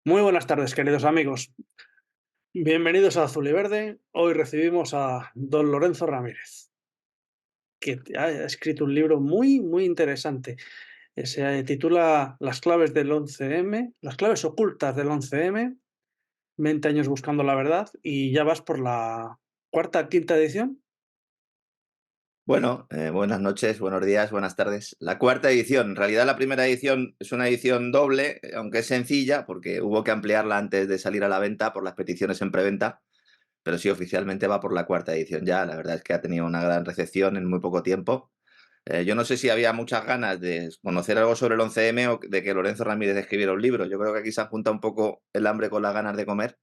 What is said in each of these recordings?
Muy buenas tardes, queridos amigos. Bienvenidos a Azul y Verde. Hoy recibimos a don Lorenzo Ramírez, que ha escrito un libro muy interesante. Se titula Las claves del 11M, las claves ocultas del 11M, 20 años buscando la verdad, y ya vas por la cuarta, quinta edición. Bueno, buenas noches, buenos días, buenas tardes. La cuarta edición, en realidad la primera edición es una edición doble, aunque es sencilla, porque hubo que ampliarla antes de salir a la venta por las peticiones en preventa, pero sí, oficialmente va por la cuarta edición ya. La verdad es que ha tenido una gran recepción en muy poco tiempo. Yo no sé si había muchas ganas de conocer algo sobre el 11M o de que Lorenzo Ramírez escribiera un libro. Yo creo que aquí se junta un poco el hambre con las ganas de comer,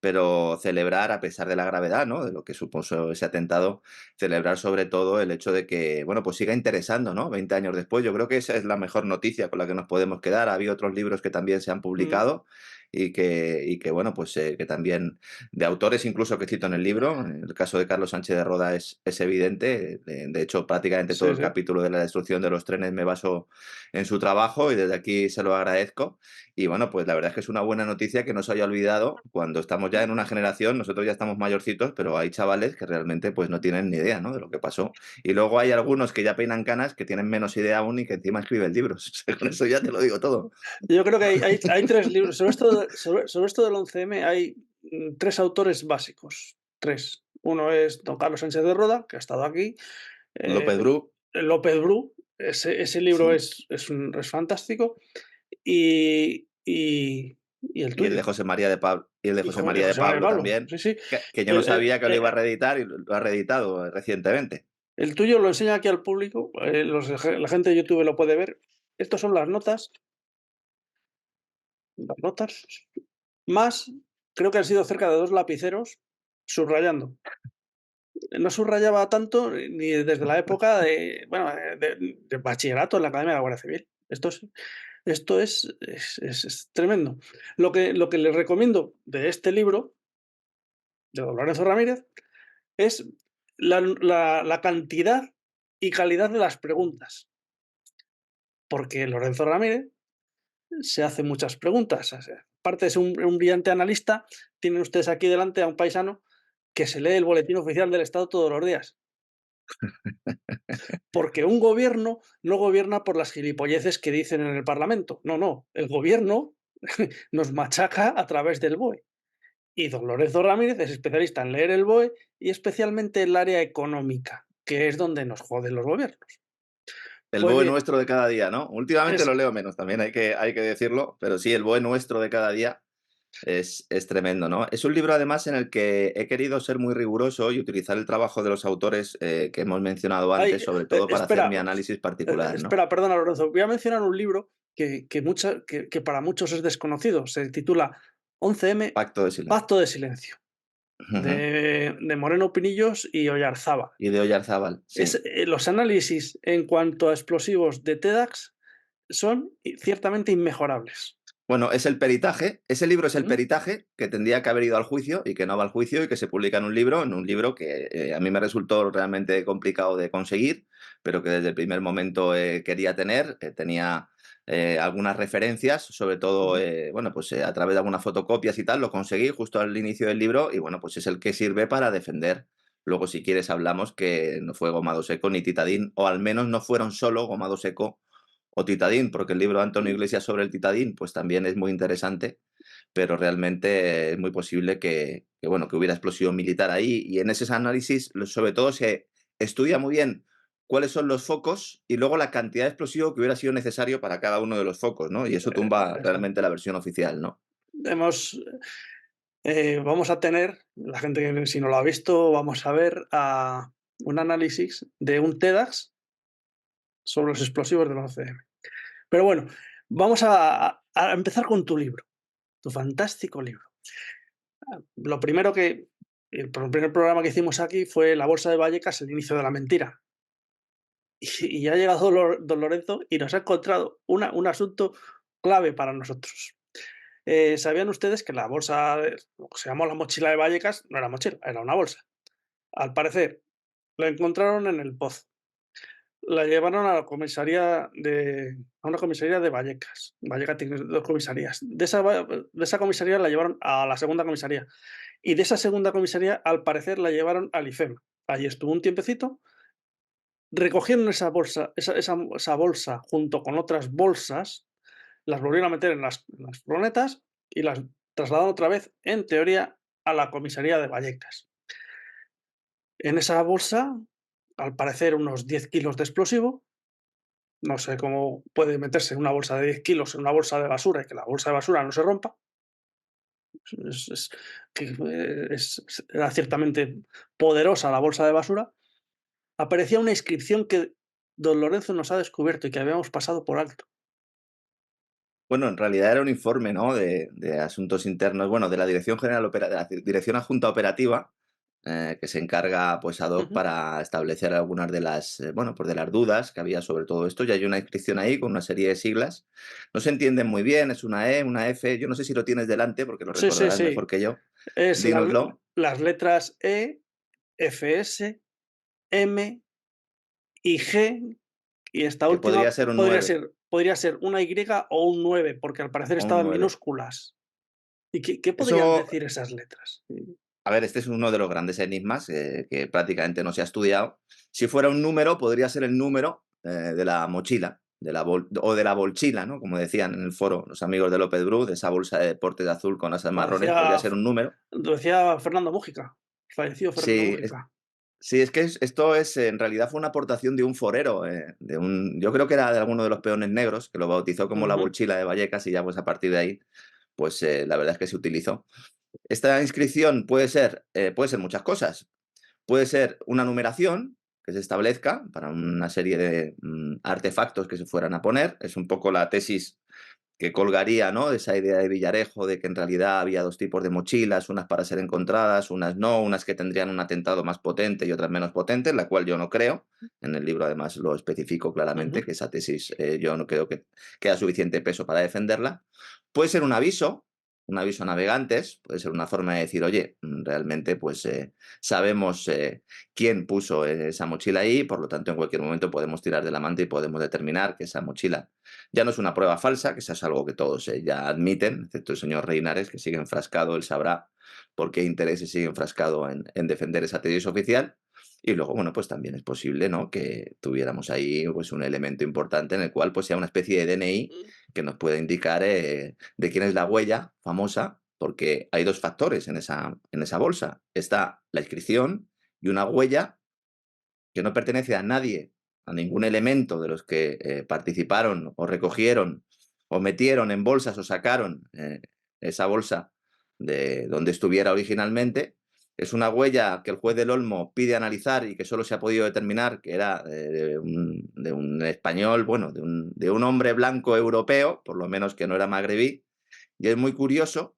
pero celebrar, a pesar de la gravedad, ¿no?, de lo que supuso ese atentado, celebrar sobre todo el hecho de que, bueno, pues siga interesando, ¿no?, 20 años después. Yo creo que esa es la mejor noticia con la que nos podemos quedar. Ha habido otros libros que también se han Mm, publicado y que bueno, pues que también de autores incluso que cito en el libro. En el caso de Carlos Sánchez de Roda es evidente. De hecho, prácticamente todo sí, el sí. capítulo de la destrucción de los trenes me baso en su trabajo y desde aquí se lo agradezco. Y bueno, pues la verdad es que es una buena noticia que no se haya olvidado cuando estamos ya en una generación. Nosotros ya estamos mayorcitos, pero hay chavales que realmente pues no tienen ni idea, ¿no?, de lo que pasó. Y luego hay algunos que ya peinan canas, que tienen menos idea aún y que encima escriben libros. Con eso ya te lo digo todo. Yo creo que hay tres libros. Sobre esto del 11M hay tres autores básicos. Tres. Uno es don Carlos Sánchez de Roda, que ha estado aquí. López Eh, Bru, López Bru, ese libro sí. es fantástico. Y el Y el de tuyo, José María de Pablo, y el de José y María de José María Pablo Pablo. también, Sí, sí. que yo no El, el- sabía que lo eh, iba a reeditar y lo ha reeditado recientemente. el tuyo lo enseña aquí al público, la gente de YouTube lo puede ver. Estas son las notas, más, creo que han sido cerca de 2 lapiceros subrayando. No subrayaba tanto ni desde la época de, bueno, de bachillerato en la Academia de la Guardia Civil. Esto es tremendo. Lo que les recomiendo de este libro, de don Lorenzo Ramírez, es la cantidad y calidad de las preguntas, porque Lorenzo Ramírez se hace muchas preguntas. O sea, aparte de ser un brillante analista, tienen ustedes aquí delante a un paisano que se lee el boletín oficial del Estado todos los días. Porque un gobierno no gobierna por las gilipolleces que dicen en el Parlamento. No, no. El gobierno nos machaca a través del BOE. Y don Lorenzo Ramírez es especialista en leer el BOE y especialmente el área económica, que es donde nos joden los gobiernos. El Pues BOE bien, nuestro de cada día, ¿no? Últimamente es lo leo menos, también hay que decirlo, pero sí, el BOE nuestro de cada día es tremendo, ¿no? Es un libro además en el que he querido ser muy riguroso y utilizar el trabajo de los autores que hemos mencionado ay, antes, sobre todo para hacer espera, mi análisis particular, ¿no? perdona, Lorenzo. Voy a mencionar un libro que para muchos es desconocido. Se titula 11M, Pacto de silencio. Pacto de Silencio, Ujú. de Moreno Pinillos y Oyarzábal. Y de Oyarzábal, sí. Los análisis en cuanto a explosivos de TEDx son ciertamente inmejorables. Bueno, es el peritaje, ese libro es el ¿Mm? peritaje que tendría que haber ido al juicio y que no va al juicio y que se publica en un libro que a mí me resultó realmente complicado de conseguir, pero que desde el primer momento quería tener. Tenía algunas referencias, sobre todo, Ujú. bueno, pues a través de algunas fotocopias y tal, lo conseguí justo al inicio del libro y bueno, pues es el que sirve para defender. Luego, si quieres, hablamos que no fue Gomado Seco ni Titadín, o al menos no fueron solo Gomado Seco o Titadín, porque el libro de Antonio Iglesias sobre el Titadín, pues también es muy interesante, pero realmente es muy posible bueno, que hubiera explosión militar ahí. Y en ese análisis, sobre todo, se estudia muy bien cuáles son los focos y luego la cantidad de explosivo que hubiera sido necesario para cada uno de los focos, ¿no? Y eso tumba Exacto. realmente la versión oficial, ¿no? Hemos, vamos a tener, la gente que si no lo ha visto, vamos a ver un análisis de un TEDx sobre los explosivos del 11M. Pero bueno, vamos a empezar con tu libro, tu fantástico libro. Lo primero el primer programa que hicimos aquí fue La Bolsa de Vallecas, el inicio de la mentira. Y ha llegado don Lorenzo y nos ha encontrado un asunto clave para nosotros. ¿Sabían ustedes que la bolsa, lo que se llamó la mochila de Vallecas, no era mochila, era una bolsa? Al parecer, la encontraron en el pozo. la llevaron a la comisaría a una comisaría de Vallecas. Vallecas tiene 2 comisarías. De esa comisaría la llevaron a la segunda comisaría, y de esa segunda comisaría, al parecer, la llevaron al IFEM. Allí estuvo un tiempecito, recogieron esa bolsa junto con otras bolsas, las volvieron a meter en las furgonetas y las trasladaron otra vez, en teoría, a la comisaría de Vallecas. En esa bolsa, al parecer, unos 10 kilos de explosivo. No sé cómo puede meterse una bolsa de 10 kilos en una bolsa de basura y que la bolsa de basura no se rompa. Es que era ciertamente poderosa la bolsa de basura. Aparecía una inscripción que don Lorenzo nos ha descubierto y que habíamos pasado por alto. Bueno, en realidad era un informe, ¿no? De asuntos internos, bueno, de la Dirección General de la Dirección Adjunta Operativa, que se encarga, pues, ad hoc Ujú. para establecer algunas de las, bueno, pues de las dudas que había sobre todo esto. Y hay una inscripción ahí con una serie de siglas. No se entienden muy bien, es una E, una F. Yo no sé si lo tienes delante, porque lo Sí, sí, recordarás mejor sí. que yo. Es Dínoslo, las letras E, FS, M y G, y esta que última podría ser un podría 9 ser una Y o un 9 porque al parecer o un estaba en 9. minúsculas. ¿Y qué podrían Eso, decir esas letras? a ver, este es uno de los grandes enigmas que prácticamente no se ha estudiado. Si fuera un número, podría ser el número de la mochila, o de la bolchila, ¿no? Como decían en el foro los amigos de López Bru, de esa bolsa de deportes de azul con asas Lo marrones, podría decía ser un número. lo decía Fernando Mújica, fallecido Fernando Sí, Mújica. sí, es que esto es, en realidad fue una aportación de un forero, yo creo que era de alguno de los peones negros, que lo bautizó como la Ujú, bolchila de Vallecas y ya pues a partir de ahí, pues la verdad es que se utilizó. Esta inscripción puede ser muchas cosas. Puede ser una numeración que se establezca para una serie de artefactos que se fueran a poner. Es un poco la tesis que colgaría, ¿no? De esa idea de Villarejo de que en realidad había dos tipos de mochilas, unas para ser encontradas, unas no, unas que tendrían un atentado más potente y otras menos potente, la cual yo no creo. En el libro además lo especifico claramente, ujú. que esa tesis yo no creo que queda suficiente peso para defenderla. Puede ser un aviso a navegantes, puede ser una forma de decir, oye, realmente pues sabemos quién puso esa mochila ahí, por lo tanto en cualquier momento podemos tirar de la manta y podemos determinar que esa mochila ya no es una prueba falsa, que eso es algo que todos ya admiten, excepto el señor Reinares, que sigue enfrascado, él sabrá por qué intereses sigue enfrascado en defender esa tesis oficial. Y luego, bueno, pues también es posible, ¿no? Que tuviéramos ahí pues un elemento importante en el cual pues sea una especie de DNI que nos pueda indicar de quién es la huella famosa, porque hay dos factores en esa bolsa. Está la inscripción y una huella que no pertenece a nadie, a ningún elemento de los que participaron o recogieron o metieron en bolsas o sacaron esa bolsa de donde estuviera originalmente. Es una huella que el juez del Olmo pide analizar y que solo se ha podido determinar que era de un español, bueno, de un hombre blanco europeo, por lo menos que no era magrebí. Y es muy curioso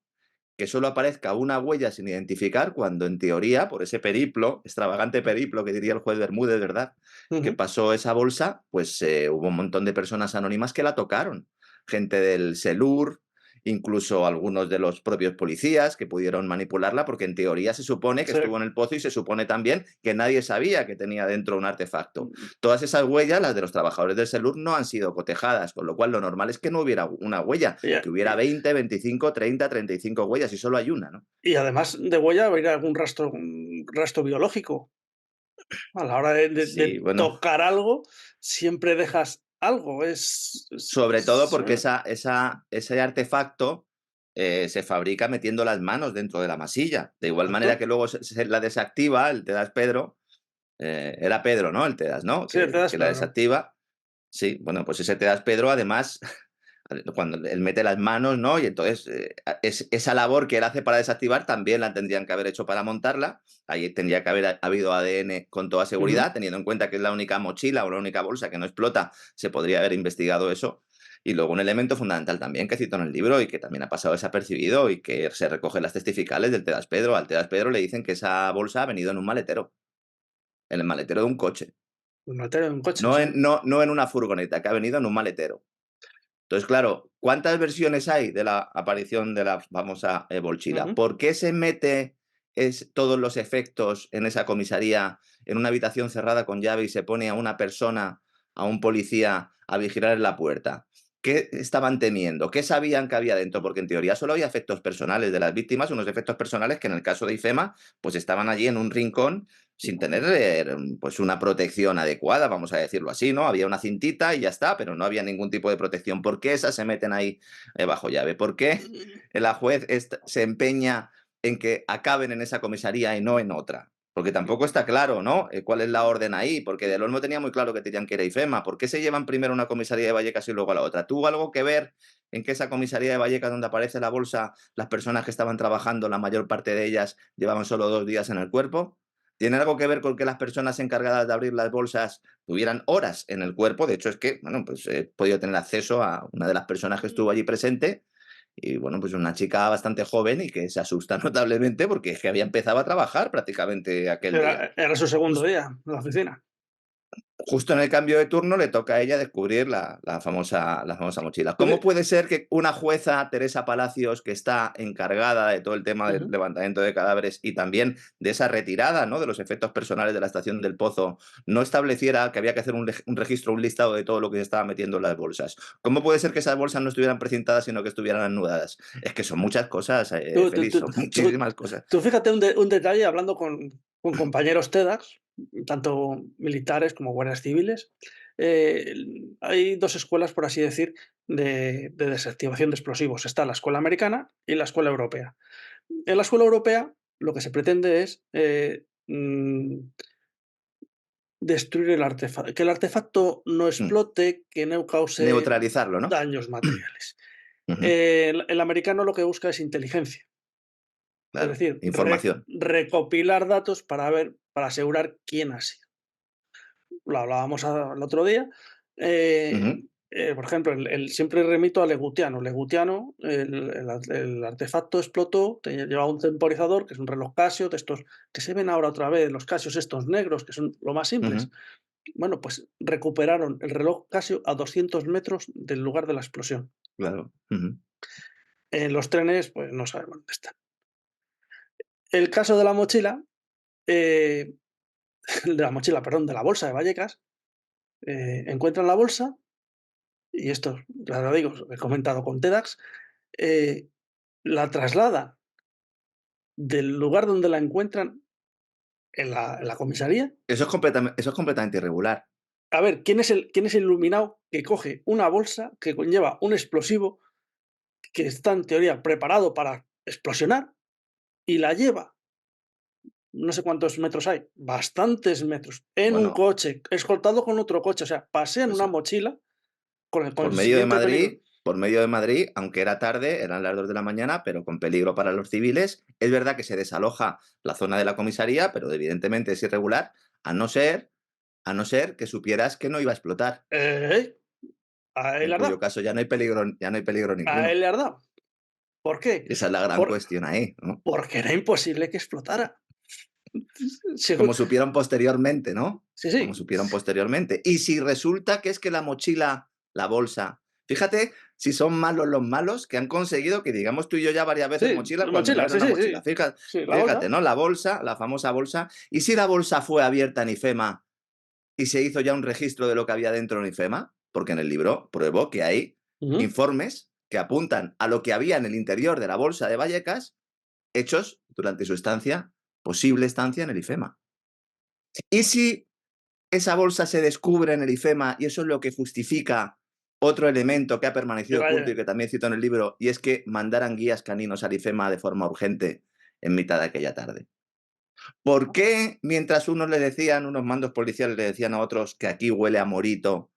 que solo aparezca una huella sin identificar, cuando en teoría, por ese periplo, extravagante periplo que diría el juez Bermúdez, ¿verdad? Que Ujú. pasó esa bolsa, pues hubo un montón de personas anónimas que la tocaron. Gente del SELUR, incluso algunos de los propios policías que pudieron manipularla, porque en teoría se supone que Sí. estuvo en el pozo y se supone también que nadie sabía que tenía dentro un artefacto. Todas esas huellas, las de los trabajadores del SELUR, no han sido cotejadas, con lo cual lo normal es que no hubiera una huella, Y a que hubiera y 20, 25, 30, 35 huellas y solo hay una, ¿no? y además de huella va a ir algún rastro, rastro biológico. A la hora Sí, de bueno, tocar algo, siempre dejas algo. sobre todo porque ese artefacto se fabrica metiendo las manos dentro de la masilla. De igual manera Exacto. que luego se la desactiva, el Tedas Pedro, era Pedro, ¿no? El Tedas, ¿no? Sí, te das Que la Pedro. desactiva. Sí, bueno, pues ese Tedas Pedro además cuando él mete las manos, ¿no? Y entonces esa labor que él hace para desactivar también la tendrían que haber hecho para montarla. Ahí tendría que haber habido ADN con toda Ujú. seguridad, teniendo en cuenta que es la única mochila o la única bolsa que no explota, se podría haber investigado eso. Y luego un elemento fundamental también que cito en el libro y que también ha pasado desapercibido y que se recoge en las testificales del Tedas Pedro. Al Tedas Pedro le dicen que esa bolsa ha venido en un maletero, en el maletero de un coche. Un maletero de un coche, No sí. no en una furgoneta, que ha venido en un maletero. Entonces, claro, ¿cuántas versiones hay de la aparición de la famosa bolchila? Ujú. ¿Por qué se mete todos los efectos en esa comisaría, en una habitación cerrada con llave y se pone a una persona? a un policía a vigilar en la puerta? ¿Qué estaban temiendo? ¿Qué sabían que había dentro? Porque en teoría solo había efectos personales de las víctimas, unos efectos personales que en el caso de IFEMA, pues estaban allí en un rincón sin tener pues una protección adecuada, vamos a decirlo así, ¿no? Había una cintita y ya está, pero no había ningún tipo de protección. ¿Por qué esas se meten ahí bajo llave? ¿Por qué la juez se empeña en que acaben en esa comisaría y no en otra? Porque tampoco está claro, ¿no? ¿Cuál es la orden ahí? Porque Del Olmo tenía muy claro que tenían que ir a IFEMA. ¿Por qué se llevan primero a una comisaría de Vallecas y luego a la otra? ¿Tuvo algo que ver en que esa comisaría de Vallecas, donde aparece la bolsa, las personas que estaban trabajando, la mayor parte de ellas llevaban solo 2 días en el cuerpo? ¿Tiene algo que ver con que las personas encargadas de abrir las bolsas tuvieran horas en el cuerpo? De hecho, es que, bueno, pues he podido tener acceso a una de las personas que estuvo allí presente y bueno, pues una chica bastante joven y que se asusta notablemente porque es que había empezado a trabajar prácticamente aquel día. Era su segundo Jus- día en la oficina. Justo en el cambio de turno le toca a ella descubrir la famosa mochila. ¿Cómo puede ser que una jueza, Teresa Palacios, que está encargada de todo el tema del Ujú. levantamiento de cadáveres y también de esa retirada, ¿no?, de los efectos personales de la estación del Pozo, no estableciera que había que hacer un registro, un listado de todo lo que se estaba metiendo en las bolsas? ¿Cómo puede ser que esas bolsas no estuvieran precintadas, sino que estuvieran anudadas? Es que son muchas cosas, Tú, tú- Félix, tú- son tú- muchísimas cosas. tú fíjate un detalle hablando con compañeros TEDx, tanto militares como guardias civiles. Hay dos escuelas, por así decir, de desactivación de explosivos. Está la escuela americana y la escuela europea. En la escuela europea lo que se pretende es destruir el artefacto, que el artefacto no Mm. explote, que no cause Neutralizarlo, ¿no? daños materiales. Ujú. El americano lo que busca es inteligencia. Es Claro, decir, información. recopilar datos para asegurar quién ha sido. Lo hablábamos el otro día. Eh, Ujú, por ejemplo, siempre remito a Legutiano. Legutiano, el artefacto explotó, llevaba un temporizador, que es un reloj Casio, de estos que se ven ahora otra vez, los Casios estos negros, que son lo más simples. ujú. Bueno, pues recuperaron el reloj Casio a 200 metros del lugar de la explosión. Claro. Ujú. En los trenes, pues no sabemos dónde están. El caso de la mochila, eh, de la mochila, perdón, de la bolsa de Vallecas, encuentran la bolsa, y esto, ya lo digo, he comentado con TEDx, eh, la traslada del lugar donde la encuentran en la comisaría. Eso es completamente irregular. A ver, ¿quién es el iluminado que coge una bolsa que conlleva un explosivo que está en teoría preparado para explosionar y la lleva? No sé cuántos metros hay, bastantes metros, en un Bueno, coche, escoltado con otro coche, o sea, pasean una eso. mochila con el siguiente peligro. Por medio de Madrid, aunque era tarde, eran las 2 de la mañana, pero con peligro para los civiles. Es verdad que se desaloja la zona de la comisaría, pero evidentemente es irregular, a no ser que supieras que no iba a explotar, Eh, a él en le ha cuyo dado, caso ya no hay peligro a él ninguno. le ha dado. ¿Por qué? Esa es la gran Por cuestión ahí, ¿no? porque era imposible que explotara. Como supieron posteriormente, ¿no? Sí, Como sí. supieron posteriormente. Y si resulta que es que la mochila, la bolsa, fíjate si son malos los malos que han conseguido que digamos tú y yo ya varias veces Sí, mochila la cuando no mochila, era sí, una sí, mochila. sí. Fíjate, Sí, la fíjate, bolsa. ¿no? La bolsa, la famosa bolsa. Y si la bolsa fue abierta en IFEMA y se hizo ya un registro de lo que había dentro en IFEMA, porque en el libro pruebo que hay Ujú. informes que apuntan a lo que había en el interior de la bolsa de Vallecas hechos durante su estancia, posible estancia en el IFEMA. ¿Y si esa bolsa se descubre en el IFEMA y eso es lo que justifica otro elemento que ha Que permanecido oculto y vaya. que también cito en el libro, y es que mandaran guías caninos al IFEMA de forma urgente en mitad de aquella tarde? ¿Por qué mientras unos le decían, unos mandos policiales le decían a otros que aquí huele a morito,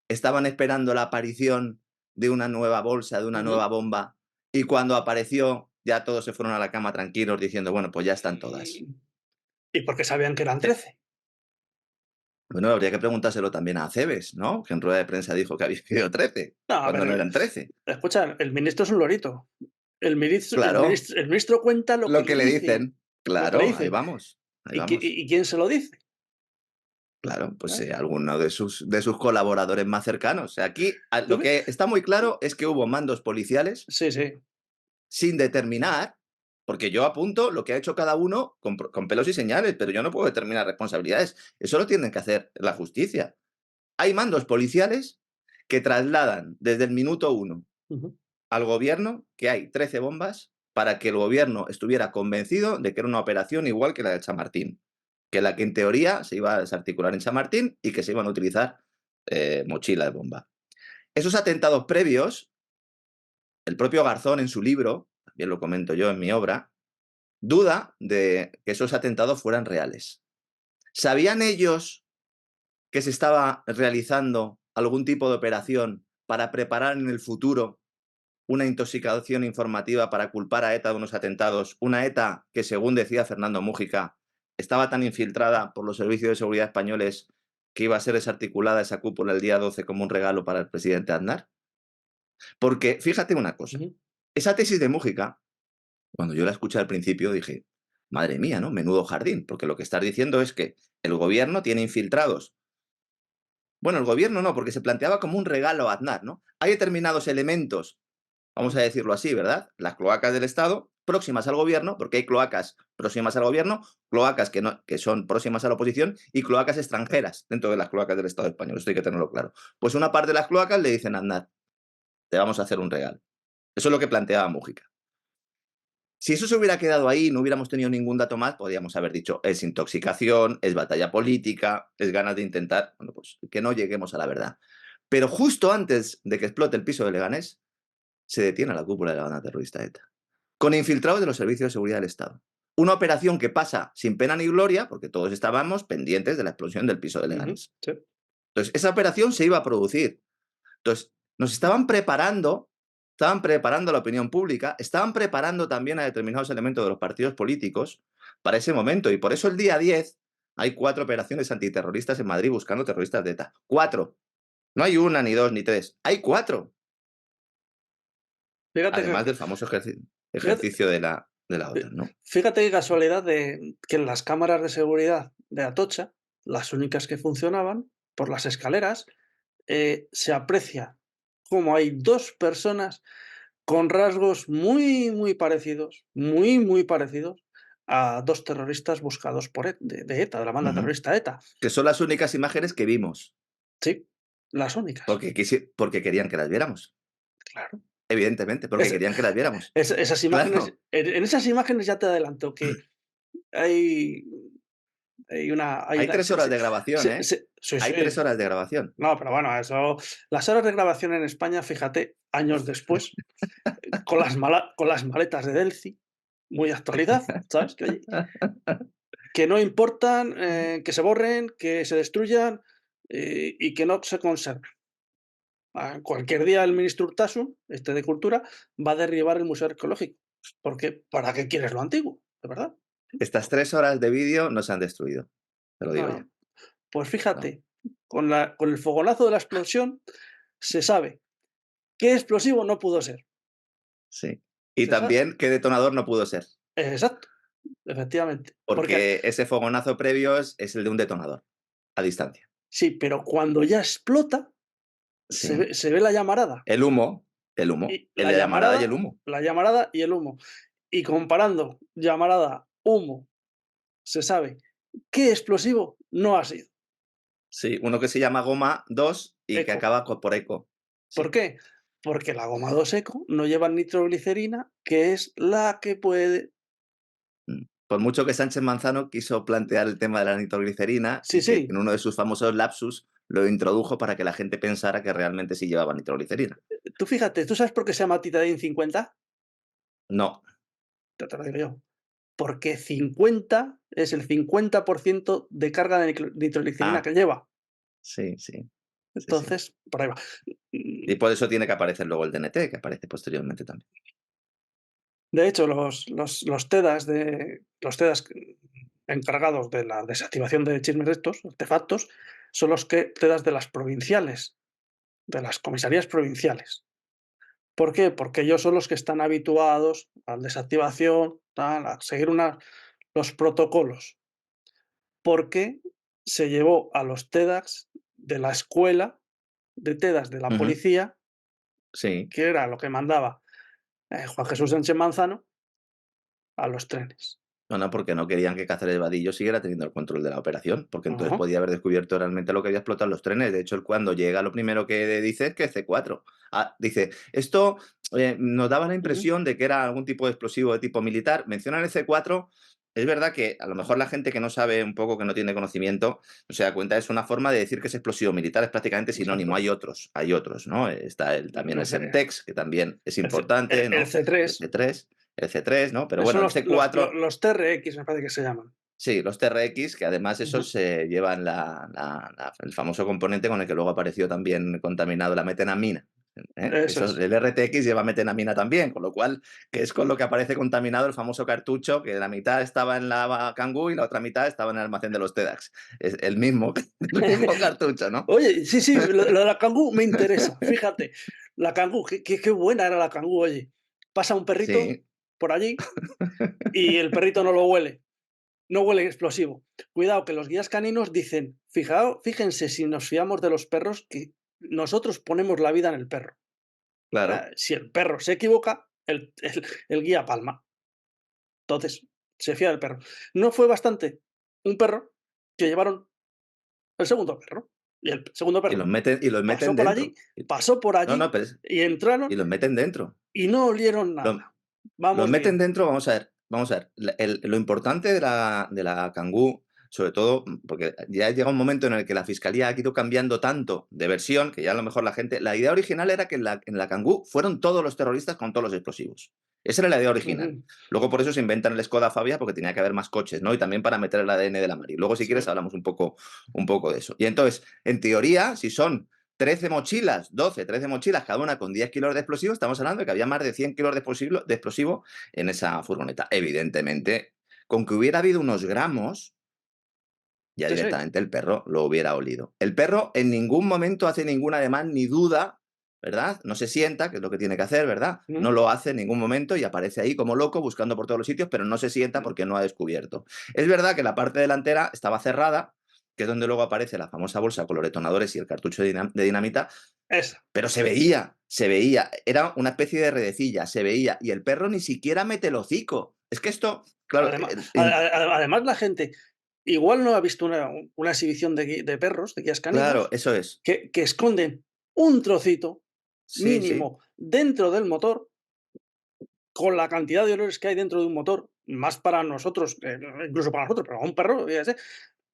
estaban esperando la aparición de una nueva bolsa, de una Ujú. nueva bomba, y cuando apareció ya todos se fueron a la cama tranquilos diciendo, bueno, pues ya están todas? Y porque sabían que eran Eh, 13. Bueno, habría que preguntárselo también a Aceves, ¿no? Que en rueda de prensa dijo que había sido 13, No, cuando no pero eran 13. escucha, el ministro es un lorito. Claro, El ministro cuenta lo que lo le que le dicen, dicen. lo que le Claro, ahí dicen. vamos, ahí ¿Y, qui- vamos. y quién se lo dice? Claro, pues ¿Eh? alguno de sus colaboradores más cercanos. O sea, aquí ¿Tú lo ve? que está muy claro es que hubo mandos policiales Sí, sí. sin determinar, porque yo apunto lo que ha hecho cada uno con pelos y señales, pero yo no puedo determinar responsabilidades. Eso lo tienen que hacer la justicia. Hay mandos policiales que trasladan desde el minuto 1 Ujú. al gobierno que hay 13 bombas para que el gobierno estuviera convencido de que era una operación igual que la de Chamartín, que la que en teoría se iba a desarticular en Chamartín y que se iban a utilizar mochilas de bomba. Esos atentados previos, el propio Garzón en su libro, también lo comento yo en mi obra, duda de que esos atentados fueran reales. ¿Sabían ellos que se estaba realizando algún tipo de operación para preparar en el futuro una intoxicación informativa para culpar a ETA de unos atentados? Una ETA que, según decía Fernando Mújica, estaba tan infiltrada por los servicios de seguridad españoles que iba a ser desarticulada esa cúpula el día 12 como un regalo para el presidente Aznar. Porque fíjate una cosa, Ujú. esa tesis de Mújica, cuando yo la escuché al principio dije, madre mía, ¿no? Menudo jardín, porque lo que estás diciendo es que el gobierno tiene infiltrados. Bueno, el gobierno no, porque se planteaba como un regalo a Aznar, ¿no? Hay determinados elementos, vamos a decirlo así, ¿verdad? Las cloacas del Estado próximas al gobierno, porque hay cloacas próximas al gobierno, cloacas que, no, que son próximas a la oposición y cloacas extranjeras dentro de las cloacas del Estado español. Esto hay que tenerlo claro. Pues una parte de las cloacas le dicen a Aznar, te vamos a hacer un regalo. Eso es lo que planteaba Mújica. Si eso se hubiera quedado ahí, no hubiéramos tenido ningún dato más, podríamos haber dicho, es intoxicación, es batalla política, es ganas de intentar, bueno, pues que no lleguemos a la verdad. Pero justo antes de que explote el piso de Leganés, se detiene a la cúpula de la banda terrorista ETA, con infiltrados de los servicios de seguridad del Estado. Una operación que pasa sin pena ni gloria, porque todos estábamos pendientes de la explosión del piso de Ujú. Leganés. Sí. Entonces, esa operación se iba a producir. Entonces, nos estaban preparando a la opinión pública, estaban preparando también a determinados elementos de los partidos políticos para ese momento. Y por eso el día 10 hay 4 operaciones antiterroristas en Madrid buscando terroristas de ETA. 4. No hay una, ni dos, ni tres. Hay 4. Fíjate Además que, del famoso fíjate, ejercicio de la OTAN, ¿no? fíjate qué casualidad de que en las cámaras de seguridad de Atocha, las únicas que funcionaban, por las escaleras, se aprecia cómo hay 2 personas con rasgos muy parecidos, muy parecidos a 2 terroristas buscados por de ETA, de la banda Ujú. terrorista ETA. Que son las únicas imágenes que vimos, Sí, las únicas, porque querían que las viéramos. claro. Evidentemente, porque Es querían que las viéramos. esas imágenes Claro. en esas imágenes ya te adelanto que hay hay Hay una 3 horas de grabación, ¿eh? sí, Hay sí. 3 horas de grabación. No, pero bueno, eso las horas de grabación en España, fíjate, años después, con las maletas de Delci, muy de actualidad, ¿sabes? Que oye, que no importan, que se borren, que se destruyan, y que no se conserven. Cualquier día el ministro Urtasun, este de Cultura, va a derribar el museo arqueológico, porque ¿para qué quieres lo antiguo? ¿De verdad? Estas 3 horas de vídeo no se han destruido, te lo No, digo ya. no. Pues No, fíjate, con el fogonazo de la explosión se sabe qué explosivo no pudo ser. sí. Y Se sabe también qué detonador no pudo ser, exacto, efectivamente. Porque porque ese fogonazo previo es el de un detonador, a distancia. sí, pero cuando ya explota, Sí. se ve la llamarada. El humo, Y la llamarada y el humo. la llamarada y el humo. Y comparando llamarada, humo, se sabe qué explosivo no ha sido. Sí, uno que se llama goma 2 y que Eco. acaba por eco. ¿Por Sí. qué? Porque la goma 2 eco no lleva nitroglicerina, que es la que puede Por mucho que Sánchez Manzano quiso plantear el tema de la nitroglicerina sí, y que sí. en uno de sus famosos lapsus lo introdujo para que la gente pensara que realmente sí llevaba nitroglicerina. Tú fíjate, ¿tú sabes por qué se llama Titanium 50? No, Te lo digo yo. Porque 50 es el 50% de carga de nitroglicerina ah, que lleva. sí, sí, sí, sí. Entonces, por ahí va. Y por eso tiene que aparecer luego el DNT, que aparece posteriormente también. De hecho, los TEDAS encargados de la desactivación de chismes de estos, artefactos, son los que TEDAS de las provinciales, de las comisarías provinciales. ¿Por qué? Porque ellos son los que están habituados a la desactivación, tal, a seguir los protocolos. Porque se llevó a los TEDAS de la escuela de TEDAS de la Ujú, policía, sí, que era lo que mandaba Juan Jesús Sánchez Manzano, a los trenes. No, no, porque no querían que Cáceres Vadillo siguiera teniendo el control de la operación, porque entonces Ajá. podía haber descubierto realmente lo que había explotado en los trenes. De hecho, él cuando llega, lo primero que dice es que es C4. Ah, dice, esto nos daba la Ujú. impresión de que era algún tipo de explosivo de tipo militar. Mencionan el C4. Es verdad que a lo mejor la gente que no sabe un poco, que no tiene conocimiento, no se da cuenta, es una forma de decir que es explosivo militar, es prácticamente sinónimo. Exacto. Hay otros, ¿no? Está también el El C Semtex, que también es el C importante, el ¿no? El C3, C3, el C3, ¿no? Pero son bueno, el C4. los TRX, me parece que se llaman. Sí, los TRX, que además Ujú. esos llevan el famoso componente con el que luego apareció también contaminado la metenamina. Eso es. El RTX lleva metenamina también, con lo cual, que es con lo que aparece contaminado el famoso cartucho, que la mitad estaba en la Kangoo y la otra mitad estaba en el almacén de los TEDx. Es el mismo, el mismo cartucho, ¿no? Oye, sí, sí, lo de la Kangoo me interesa. Fíjate, la Kangoo, qué buena era la Kangoo, oye. Pasa un perrito Sí, por allí y el perrito no lo huele, no huele explosivo. Cuidado, que los guías caninos dicen: Fíjense si nos fiamos de los perros, que nosotros ponemos la vida en el perro. claro. Si el perro se equivoca, el guía palma. Entonces, se fía del perro. No fue bastante un perro que llevaron el segundo perro. Y el segundo Y perro los meten pasó por dentro. allí, pasó por No, no, allí pero y y entraron los meten dentro. y no olieron Lo- nada. Los Vamos meten bien. dentro, vamos a ver. Lo importante de la Kangoo, sobre todo, porque ya llega un momento en el que la fiscalía ha ido cambiando tanto de versión que ya a lo mejor la gente. La idea original era que en la Kangoo fueron todos los terroristas con todos los explosivos. Esa era la idea original. Ujú. Luego por eso se inventan el Skoda Fabia porque tenía que haber más coches, ¿no? Y también para meter el ADN de la Mari. Luego, si Sí. quieres, hablamos un poco de eso. Y entonces, en teoría, si son 13 mochilas, 12, 13 mochilas, cada una con 10 kilos de explosivos, estamos hablando de que había más de 100 kilos de explosivo en esa furgoneta. Evidentemente, con que hubiera habido unos gramos, ya Sí, sí. directamente el perro lo hubiera olido. El perro en ningún momento hace ningún ademán ni duda, ¿verdad? No se sienta, que es lo que tiene que hacer, ¿verdad? Ujú. No lo hace en ningún momento y aparece ahí como loco buscando por todos los sitios, pero no se sienta Mm. porque no ha descubierto. Es verdad que la parte delantera estaba cerrada, que es donde luego aparece la famosa bolsa con los detonadores y el cartucho de dinamita, Esa. pero se veía, era una especie de redecilla, se veía, y el perro ni siquiera mete el hocico. Es que esto, claro, Además, la gente igual no ha visto una exhibición de perros, de guías claro, caninos, eso es. que esconden un trocito Sí, sí. mínimo dentro del motor, con la cantidad de olores que hay dentro de un motor, más para nosotros, incluso para nosotros, pero a un perro, yo qué sé,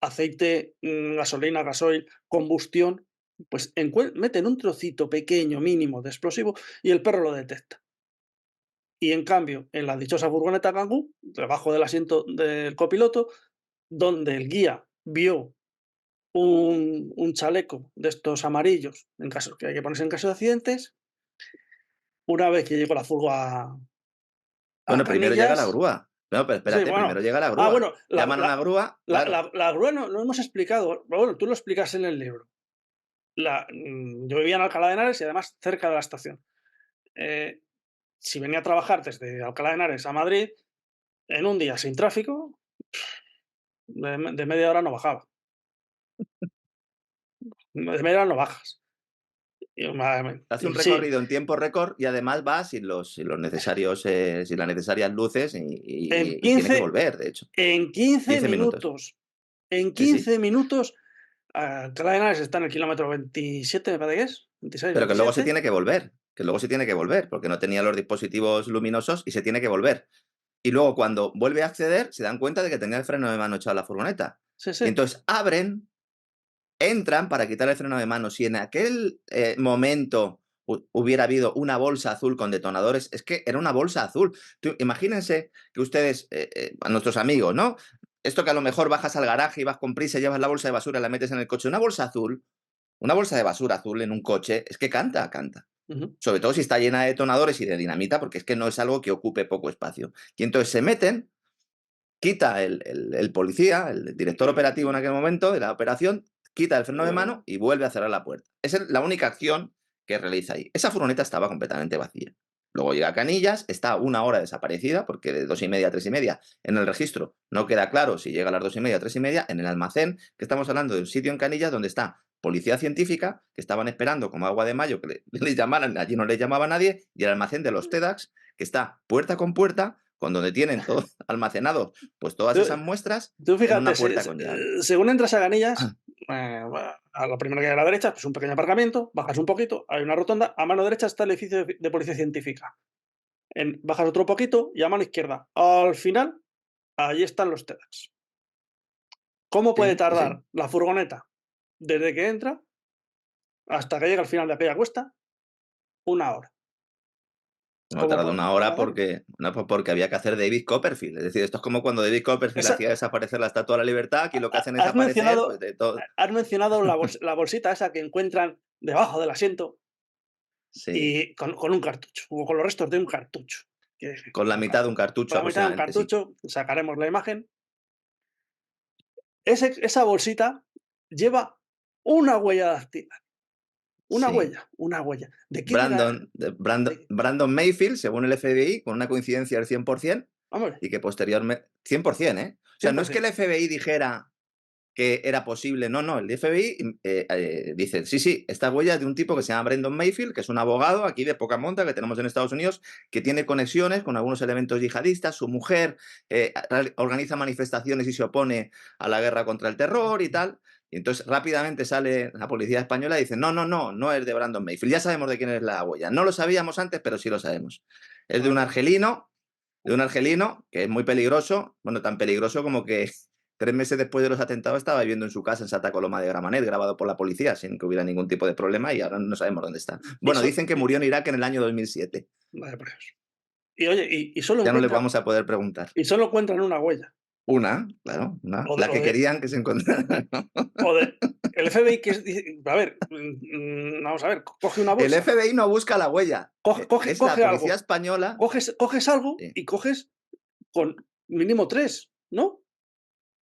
aceite, gasolina, gasoil, combustión, pues meten un trocito pequeño, mínimo de explosivo y el perro lo detecta. Y en cambio, en la dichosa furgoneta Kangoo, debajo del asiento del copiloto, donde el guía vio un chaleco de estos amarillos, en caso que hay que ponerse en caso de accidentes, una vez que llegó la furgo a Bueno, primero llega la Canillas. grúa. No, pero Sí, espérate, bueno. primero llega la Ah, grúa. bueno, Llaman a una grúa, claro. la grúa no hemos explicado, pero bueno, tú lo explicas en el libro. Yo vivía en Alcalá de Henares y además cerca de la estación. Eh, si venía a trabajar desde Alcalá de Henares a Madrid, en un día sin tráfico, de media hora no bajaba. De media hora no bajas. Hace un Sí, recorrido en tiempo récord y además va sin los necesarios, sin las necesarias luces en y tiene que 15 volver, de hecho. en 15 15 minutos. minutos, en Sí, sí. 15 minutos, Alcalá de Henares está en el kilómetro 27, me parece que es, 26, Pero que luego se 27. tiene que volver, que luego se tiene que volver, porque no tenía los dispositivos luminosos y se tiene que volver. Y luego cuando vuelve a acceder, se dan cuenta de que tenía el freno de mano echado a la furgoneta. Sí, Y sí. entonces abren, entran para quitar el freno de mano. Si en aquel momento hubiera habido una bolsa azul con detonadores, es que era una bolsa azul. Imagínense que ustedes, a nuestros amigos, ¿no? Esto que a lo mejor bajas al garaje y vas con prisa, llevas la bolsa de basura y la metes en el coche. Una bolsa azul, una bolsa de basura azul en un coche, es que canta, canta. Ujú. Sobre todo si está llena de detonadores y de dinamita, porque es que no es algo que ocupe poco espacio. Y entonces se meten, quita el policía, el director operativo en aquel momento de la operación, quita el freno de mano y vuelve a cerrar la puerta. Esa es la única acción que realiza ahí. Esa furgoneta estaba completamente vacía. Luego llega a Canillas, está una hora desaparecida, porque de 2:30 a 3:30 en el registro no queda claro si llega a las 2:30 a 3:30. En el almacén, que estamos hablando de un sitio en Canillas donde está policía científica, que estaban esperando como agua de mayo que le llamaran, allí no le llamaba nadie, y el almacén de los TEDx, que está puerta con puerta con donde tienen todo almacenado, pues todas Tú, esas muestras tú en fíjate, una puerta con llave. según entras a Ganillas, a lo primero que hay a la derecha, pues un pequeño aparcamiento, bajas un poquito, hay una rotonda, a mano derecha está el edificio de policía científica. Bajas otro poquito y a mano izquierda, al final, allí están los TEDx. ¿Cómo puede Sí, sí, sí. tardar la furgoneta desde que entra hasta que llega al final de aquella cuesta? Una hora. No ¿Cómo tardó puede una hora tardar? porque, no, pues porque había que hacer David Copperfield. Es decir, esto es como cuando David Copperfield Esa, hacía desaparecer la Estatua de la Libertad, aquí lo que hacen es has aparecer, pues mencionado, de todo. has mencionado la bolsita esa que encuentran debajo del asiento Sí, y con un cartucho, o con los restos de un cartucho. Que con la mitad de un con cartucho la mitad de un aproximadamente, sí. cartucho sacaremos la imagen. Esa bolsita lleva una huella dactilar. Sí. Una huella. ¿De quién era? Brandon Mayfield, según el FBI, con una coincidencia del 100%, Hombre, y que posteriormente, 100%, ¿eh? O sea, no es que el 100%. FBI dijera que era posible, no, no, el FBI dice, sí, sí, esta huella es de un tipo que se llama Brandon Mayfield, que es un abogado aquí de poca monta que tenemos en Estados Unidos, que tiene conexiones con algunos elementos yihadistas, su mujer organiza manifestaciones y se opone a la guerra contra el terror y tal. Y entonces rápidamente sale la policía española y dice, no, no, no, no es de Brandon Mayfield, ya sabemos de quién es la huella. No lo sabíamos antes, pero sí lo sabemos. Es Vale. de un argelino que es muy peligroso, bueno, tan peligroso como que 3 meses después de los atentados estaba viviendo en su casa en Santa Coloma de Gramenet, grabado por la policía, sin que hubiera ningún tipo de problema y ahora no sabemos dónde está. Y Bueno, dicen que murió en Irak en el año 2007. vaya por Dios. Y oye, y solo Ya no les encuentran, vamos a poder preguntar. y solo encuentran una huella. Una, claro, una, O de, la o que de, querían que se encontrara. o de el FBI a ver, vamos a ver, coge una El bolsa, FBI no busca la huella, es la coge policía algo, española. coges algo Sí. y coges con mínimo tres, ¿no?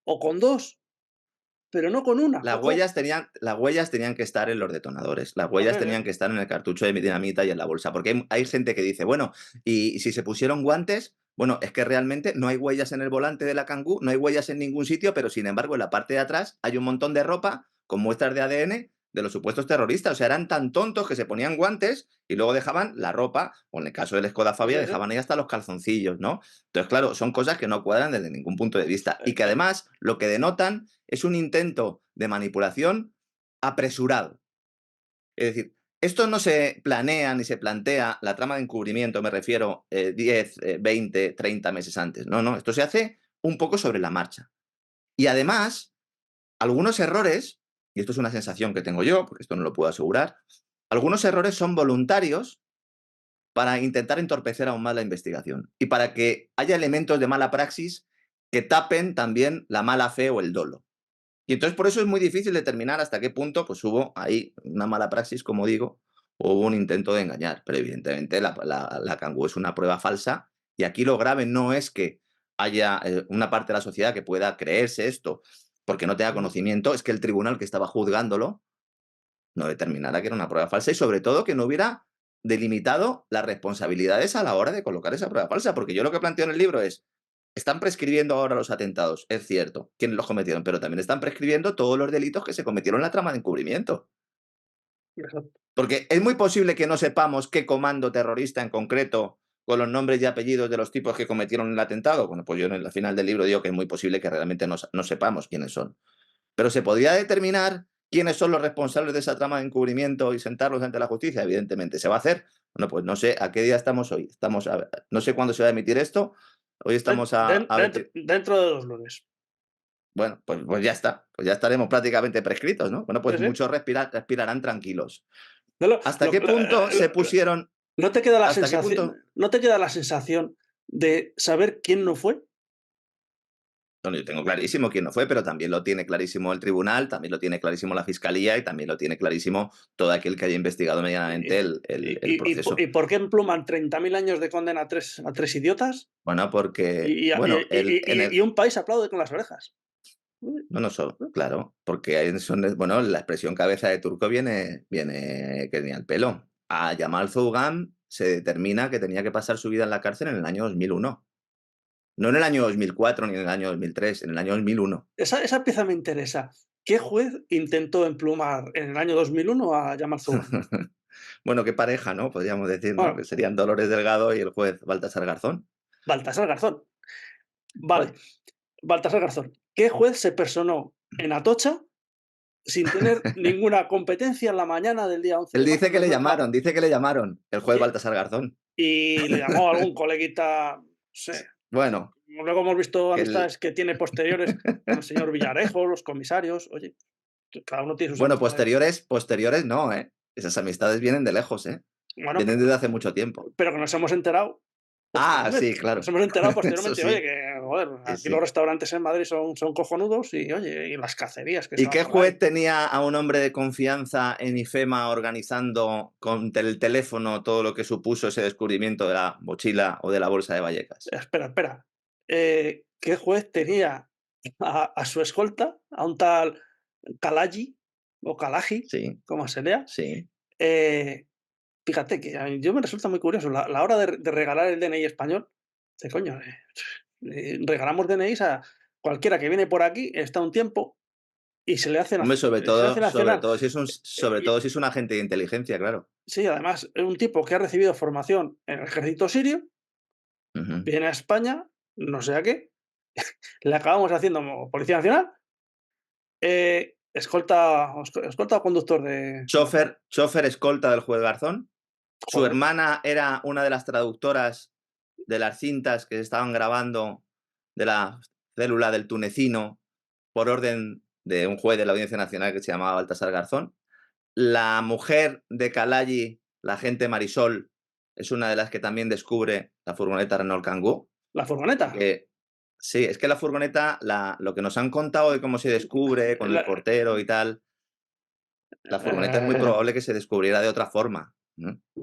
O con dos, pero no con una. Las huellas tenían que estar en los detonadores, las huellas tenían que estar en el cartucho de dinamita y en la bolsa, porque hay gente que dice, bueno, y si se pusieron guantes, bueno, es que realmente no hay huellas en el volante de la Kangoo, no hay huellas en ningún sitio, pero sin embargo en la parte de atrás hay un montón de ropa con muestras de ADN de los supuestos terroristas. O sea, eran tan tontos que se ponían guantes y luego dejaban la ropa, o en el caso del Skoda Fabia, dejaban ahí hasta los calzoncillos, ¿no? Entonces, claro, son cosas que no cuadran desde ningún punto de vista y que además lo que denotan es un intento de manipulación apresurado. Es decir, esto no se planea ni se plantea, la trama de encubrimiento, me refiero, 10, 20, 30 meses antes. No, no, esto se hace un poco sobre la marcha. Y además, algunos errores, y esto es una sensación que tengo yo, porque esto no lo puedo asegurar, algunos errores son voluntarios para intentar entorpecer aún más la investigación y para que haya elementos de mala praxis que tapen también la mala fe o el dolo. Y entonces por eso es muy difícil determinar hasta qué punto pues hubo ahí una mala praxis, como digo, o hubo un intento de engañar. Pero evidentemente la Kangoo es una prueba falsa y aquí lo grave no es que haya una parte de la sociedad que pueda creerse esto porque no tenga conocimiento, es que el tribunal que estaba juzgándolo no determinara que era una prueba falsa y sobre todo que no hubiera delimitado las responsabilidades a la hora de colocar esa prueba falsa. Porque yo lo que planteo en el libro es, están prescribiendo ahora los atentados, es cierto, quienes los cometieron, pero también están prescribiendo todos los delitos que se cometieron en la trama de encubrimiento. Exacto. Porque es muy posible que no sepamos qué comando terrorista en concreto, con los nombres y apellidos de los tipos que cometieron el atentado. Bueno, pues yo en el final del libro digo que es muy posible que realmente no sepamos quiénes son. Pero ¿se podría determinar quiénes son los responsables de esa trama de encubrimiento y sentarlos ante la justicia? Evidentemente. ¿Se va a hacer? Bueno, pues no sé a qué día estamos hoy. No sé cuándo se va a emitir esto. Hoy estamos a 20. Dentro de 2 lunes. Bueno, pues ya está. Pues ya estaremos prácticamente prescritos, ¿no? Bueno, Sí, pues sí. muchos respirarán tranquilos. No, ¿Hasta qué punto se pusieron? ¿no te queda la ¿Hasta qué sensación, punto? no te queda la sensación de saber quién no fue? Bueno, yo tengo clarísimo quién no fue, pero también lo tiene clarísimo el tribunal, también lo tiene clarísimo la fiscalía y también lo tiene clarísimo todo aquel que haya investigado ¿Y, medianamente el proceso. y por qué empluman 30.000 años de condena a tres idiotas Bueno, porque, y, y, bueno, y un país aplaude con las orejas? no, no solo, claro, porque bueno, la expresión cabeza de turco viene que tenía el pelo. A Yamal Zougan se determina que tenía que pasar su vida en la cárcel en el año 2001. No en el año 2004 ni en el año 2003, en el año 2001. Esa pieza me interesa. ¿Qué juez intentó emplumar en el año 2001 a Yamal Zougan? Bueno, qué pareja, ¿no? Podríamos decir, ¿no? Que Bueno, serían Dolores Delgado y el juez Baltasar Garzón. Baltasar Garzón. Vale, Bueno, Baltasar Garzón. ¿Qué juez se personó en Atocha sin tener ninguna competencia en la mañana del día 11 él de marzo del 2004? dice que le llamaron el juez Y Baltasar Garzón. y le llamó a algún coleguita, no sé. Bueno, Luego hemos visto que el... amistades que tiene posteriores con el señor Villarejo, los comisarios. Oye, cada uno tiene sus Bueno, amistades. posteriores no, ¿eh? Esas amistades vienen de lejos, ¿eh? Bueno, Vienen desde hace mucho tiempo. pero que nos hemos enterado Ah, sí, posteriormente. Nos claro. hemos enterado Eso posteriormente, oye, sí, que joder, sí, aquí los sí. restaurantes en Madrid son cojonudos y oye, y las cacerías que se ¿Y van qué por ahí. juez tenía a un hombre de confianza en IFEMA organizando con el teléfono todo lo que supuso ese descubrimiento de la mochila o de la bolsa de Vallecas? Espera, espera. ¿Qué juez tenía a su escolta, a un tal Kalaji o Kalaji, Sí, como se lea? sí. Eh, Fíjate que a mí yo me resulta muy curioso la hora de regalar el DNI español, de coño, regalamos DNIs a cualquiera que viene por aquí, está un tiempo y Hombre, se le hace nacional. sobre Y todo si es un agente de inteligencia, claro. sí, además, es un tipo que ha recibido formación en el ejército sirio, Ujú. viene a España, no sé a qué, le acabamos haciendo Policía Nacional, escolta o conductor de Chofer escolta del juez Garzón. Su joder, hermana era una de las traductoras de las cintas que se estaban grabando de la célula del tunecino por orden de un juez de la Audiencia Nacional que se llamaba Baltasar Garzón. La mujer de Kalayi, la agente Marisol, es una de las que también descubre la furgoneta Renault Kangoo, la furgoneta. porque sí, es que la furgoneta, lo que nos han contado de cómo se descubre con el La portero y tal, la furgoneta es muy eh, probable que se descubriera de otra forma, ¿no? o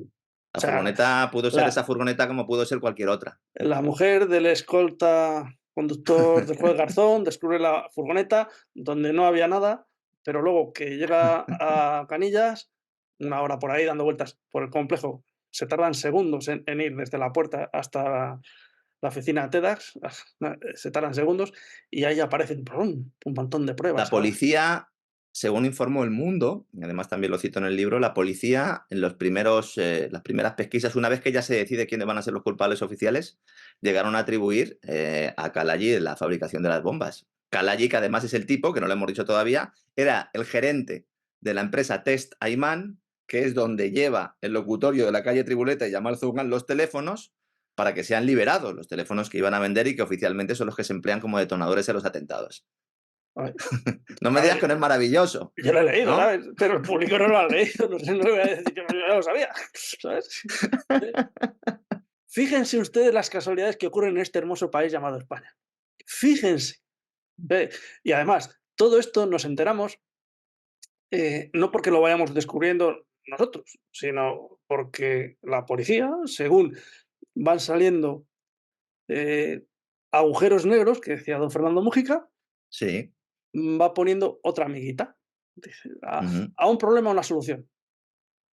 La sea, furgoneta pudo ser la esa furgoneta como pudo ser cualquier otra, ¿no? la mujer del escolta conductor del juez Garzón descubre la furgoneta donde no había nada, pero luego que llega a Canillas, una hora por ahí dando vueltas por el complejo, se tardan segundos en ir desde la puerta hasta la oficina de TEDx, se tardan segundos y ahí aparecen ¡prum! Un montón de pruebas, La ¿sabes? policía, según informó El Mundo, y además también lo cito en el libro, la policía en las primeras pesquisas, una vez que ya se decide quiénes van a ser los culpables oficiales, llegaron a atribuir a Kalayi la fabricación de las bombas. Kalayi, que además es el tipo, que no lo hemos dicho todavía, era el gerente de la empresa Test Ayman, que es donde lleva el locutorio de la calle Tribuleta y Yamal Zugan los teléfonos para que sean liberados, los teléfonos que iban a vender y que oficialmente son los que se emplean como detonadores en los atentados. Ay, No me a digas ver, que no es maravilloso, yo lo he leído, ¿no? ¿sabes? Pero el público no lo ha leído, no sé, no le voy a decir, yo ya lo sabía, ¿sabes? Fíjense ustedes las casualidades que ocurren en este hermoso país llamado España. Fíjense. Eh, y además, todo esto nos enteramos no porque lo vayamos descubriendo nosotros, sino porque la policía, según van saliendo eh, agujeros negros, que decía don Fernando Mújica, Sí. va poniendo otra amiguita. Dice, Ujú. a un problema una solución.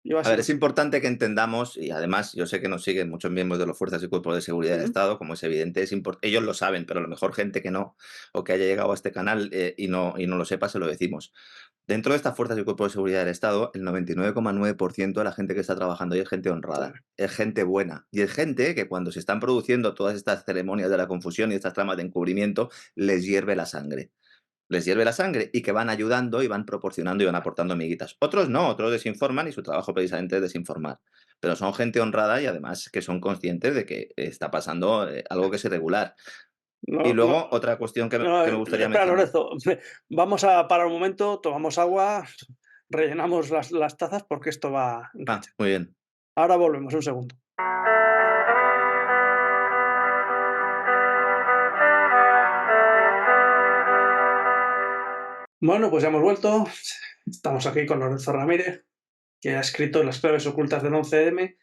Y va A así ver, es los... importante que entendamos, y además yo sé que nos siguen muchos miembros de las fuerzas y cuerpos de seguridad del Ujú. Estado, como es evidente, ellos lo saben, pero a lo mejor gente que no, o que haya llegado a este canal y no lo sepa, se lo decimos. Dentro de estas fuerzas y cuerpos de seguridad del Estado, el 99,9% de la gente que está trabajando ahí es gente Sí. honrada, es gente buena, y es gente que cuando se están produciendo todas estas ceremonias de la confusión y estas tramas de encubrimiento, les hierve la sangre. Les hierve la sangre y que van ayudando y van proporcionando y van aportando amiguitas. Otros no, otros desinforman y su trabajo precisamente es desinformar. Pero son gente honrada y además que son conscientes de que está pasando algo que es irregular. Y No, no, luego otra cuestión no, que me gustaría espera, mencionar. Lorenzo, vamos a parar un momento, tomamos agua, rellenamos las tazas porque esto va en Ah, racha. muy bien. Ahora volvemos, un segundo. Bueno, pues ya hemos vuelto. Estamos aquí con Lorenzo Ramírez, que ha escrito Las claves ocultas del 11M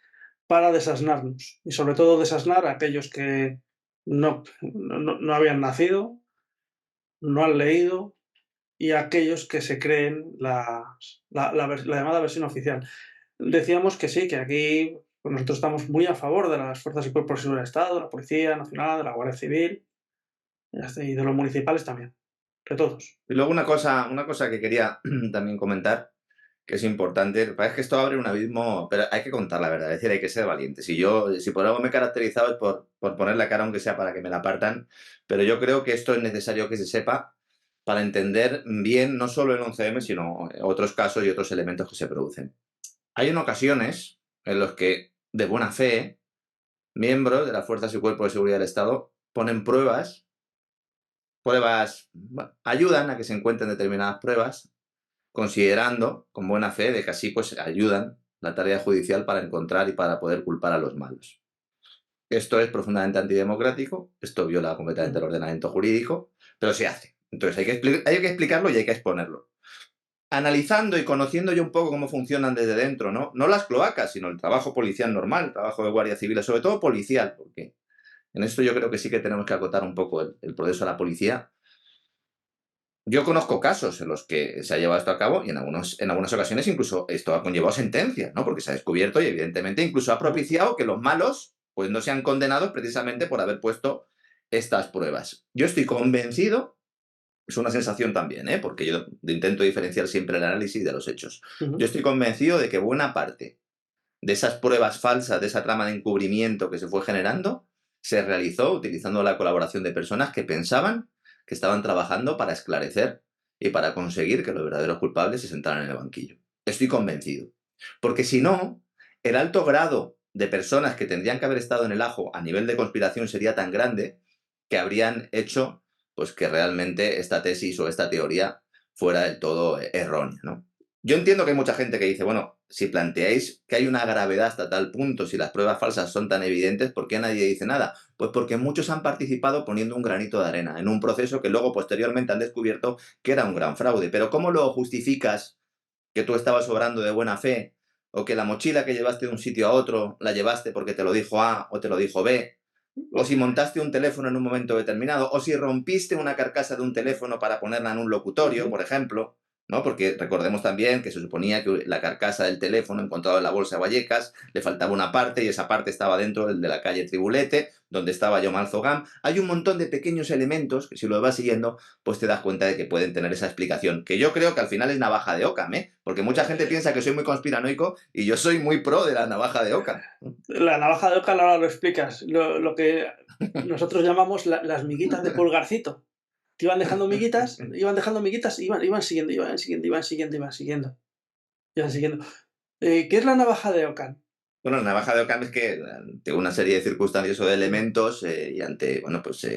para desasnarnos y sobre todo desasnar a aquellos que no habían nacido, no han leído y a aquellos que se creen la llamada versión oficial. Decíamos que sí, que aquí pues nosotros estamos muy a favor de las fuerzas y cuerpos de seguridad del Estado, de la Policía Nacional, de la Guardia Civil y de los municipales también, de todos. Y luego una cosa que quería también comentar. que es importante. Parece que esto abre un abismo, pero hay que contar la verdad, es decir, hay que ser valiente. Si por algo me he caracterizado es por poner la cara, aunque sea para que me la apartan, pero yo creo que esto es necesario que se sepa para entender bien no solo el 11M, sino otros casos y otros elementos que se producen. Hay en ocasiones en los que, de buena fe, miembros de las fuerzas y cuerpos de seguridad del Estado ponen pruebas, bueno, ayudan a que se encuentren determinadas pruebas, considerando con buena fe de que así pues ayudan la tarea judicial para encontrar y para poder culpar a los malos. Esto es profundamente antidemocrático, esto viola completamente el ordenamiento jurídico, pero se hace. Entonces hay que explicarlo y hay que exponerlo. Analizando y conociendo yo un poco cómo funcionan desde dentro, ¿no? No las cloacas, sino el trabajo policial normal, el trabajo de guardia civil, sobre todo policial, porque en esto yo creo que sí que tenemos que acotar un poco el proceso de la policía. Yo conozco casos en los que se ha llevado esto a cabo y en algunas ocasiones incluso esto ha conllevado sentencias, ¿no? Porque se ha descubierto y evidentemente incluso ha propiciado que los malos pues no sean condenados precisamente por haber puesto estas pruebas. Yo estoy convencido, es una sensación también, ¿eh? Porque yo intento diferenciar siempre el análisis de los hechos. Yo estoy convencido de que buena parte de esas pruebas falsas, de esa trama de encubrimiento que se fue generando, se realizó utilizando la colaboración de personas que pensaban que estaban trabajando para esclarecer y para conseguir que los verdaderos culpables se sentaran en el banquillo. Estoy convencido. Porque si no, el alto grado de personas que tendrían que haber estado en el ajo a nivel de conspiración sería tan grande que habrían hecho pues que realmente esta tesis o esta teoría fuera del todo errónea, ¿no? Yo entiendo que hay mucha gente que dice, bueno, si planteáis que hay una gravedad hasta tal punto, si las pruebas falsas son tan evidentes, ¿por qué nadie dice nada? Pues porque muchos han participado poniendo un granito de arena en un proceso que luego posteriormente han descubierto que era un gran fraude. Pero ¿cómo lo justificas que tú estabas obrando de buena fe? O que la mochila que llevaste de un sitio a otro la llevaste porque te lo dijo A o te lo dijo B. O si montaste un teléfono en un momento determinado, o si rompiste una carcasa de un teléfono para ponerla en un locutorio, por ejemplo, ¿no? Porque recordemos también que se suponía que la carcasa del teléfono encontrado en la bolsa de Vallecas le faltaba una parte y esa parte estaba dentro del de la calle Tribulete, donde estaba Yomal Zogam. Hay un montón de pequeños elementos que si lo vas siguiendo, pues te das cuenta de que pueden tener esa explicación, que yo creo que al final es navaja de Occam, ¿eh? Porque mucha gente piensa que soy muy conspiranoico y yo soy muy pro de la navaja de Occam. La navaja de Ockham ahora lo explicas. Lo que nosotros llamamos las miguitas de pulgarcito. Te iban dejando miguitas y iban siguiendo, iban siguiendo, iban siguiendo, iban siguiendo, iban siguiendo. ¿Qué es la navaja de Ockham? Bueno, la navaja de Occam es que ante una serie de circunstancias o de elementos y ante, bueno, pues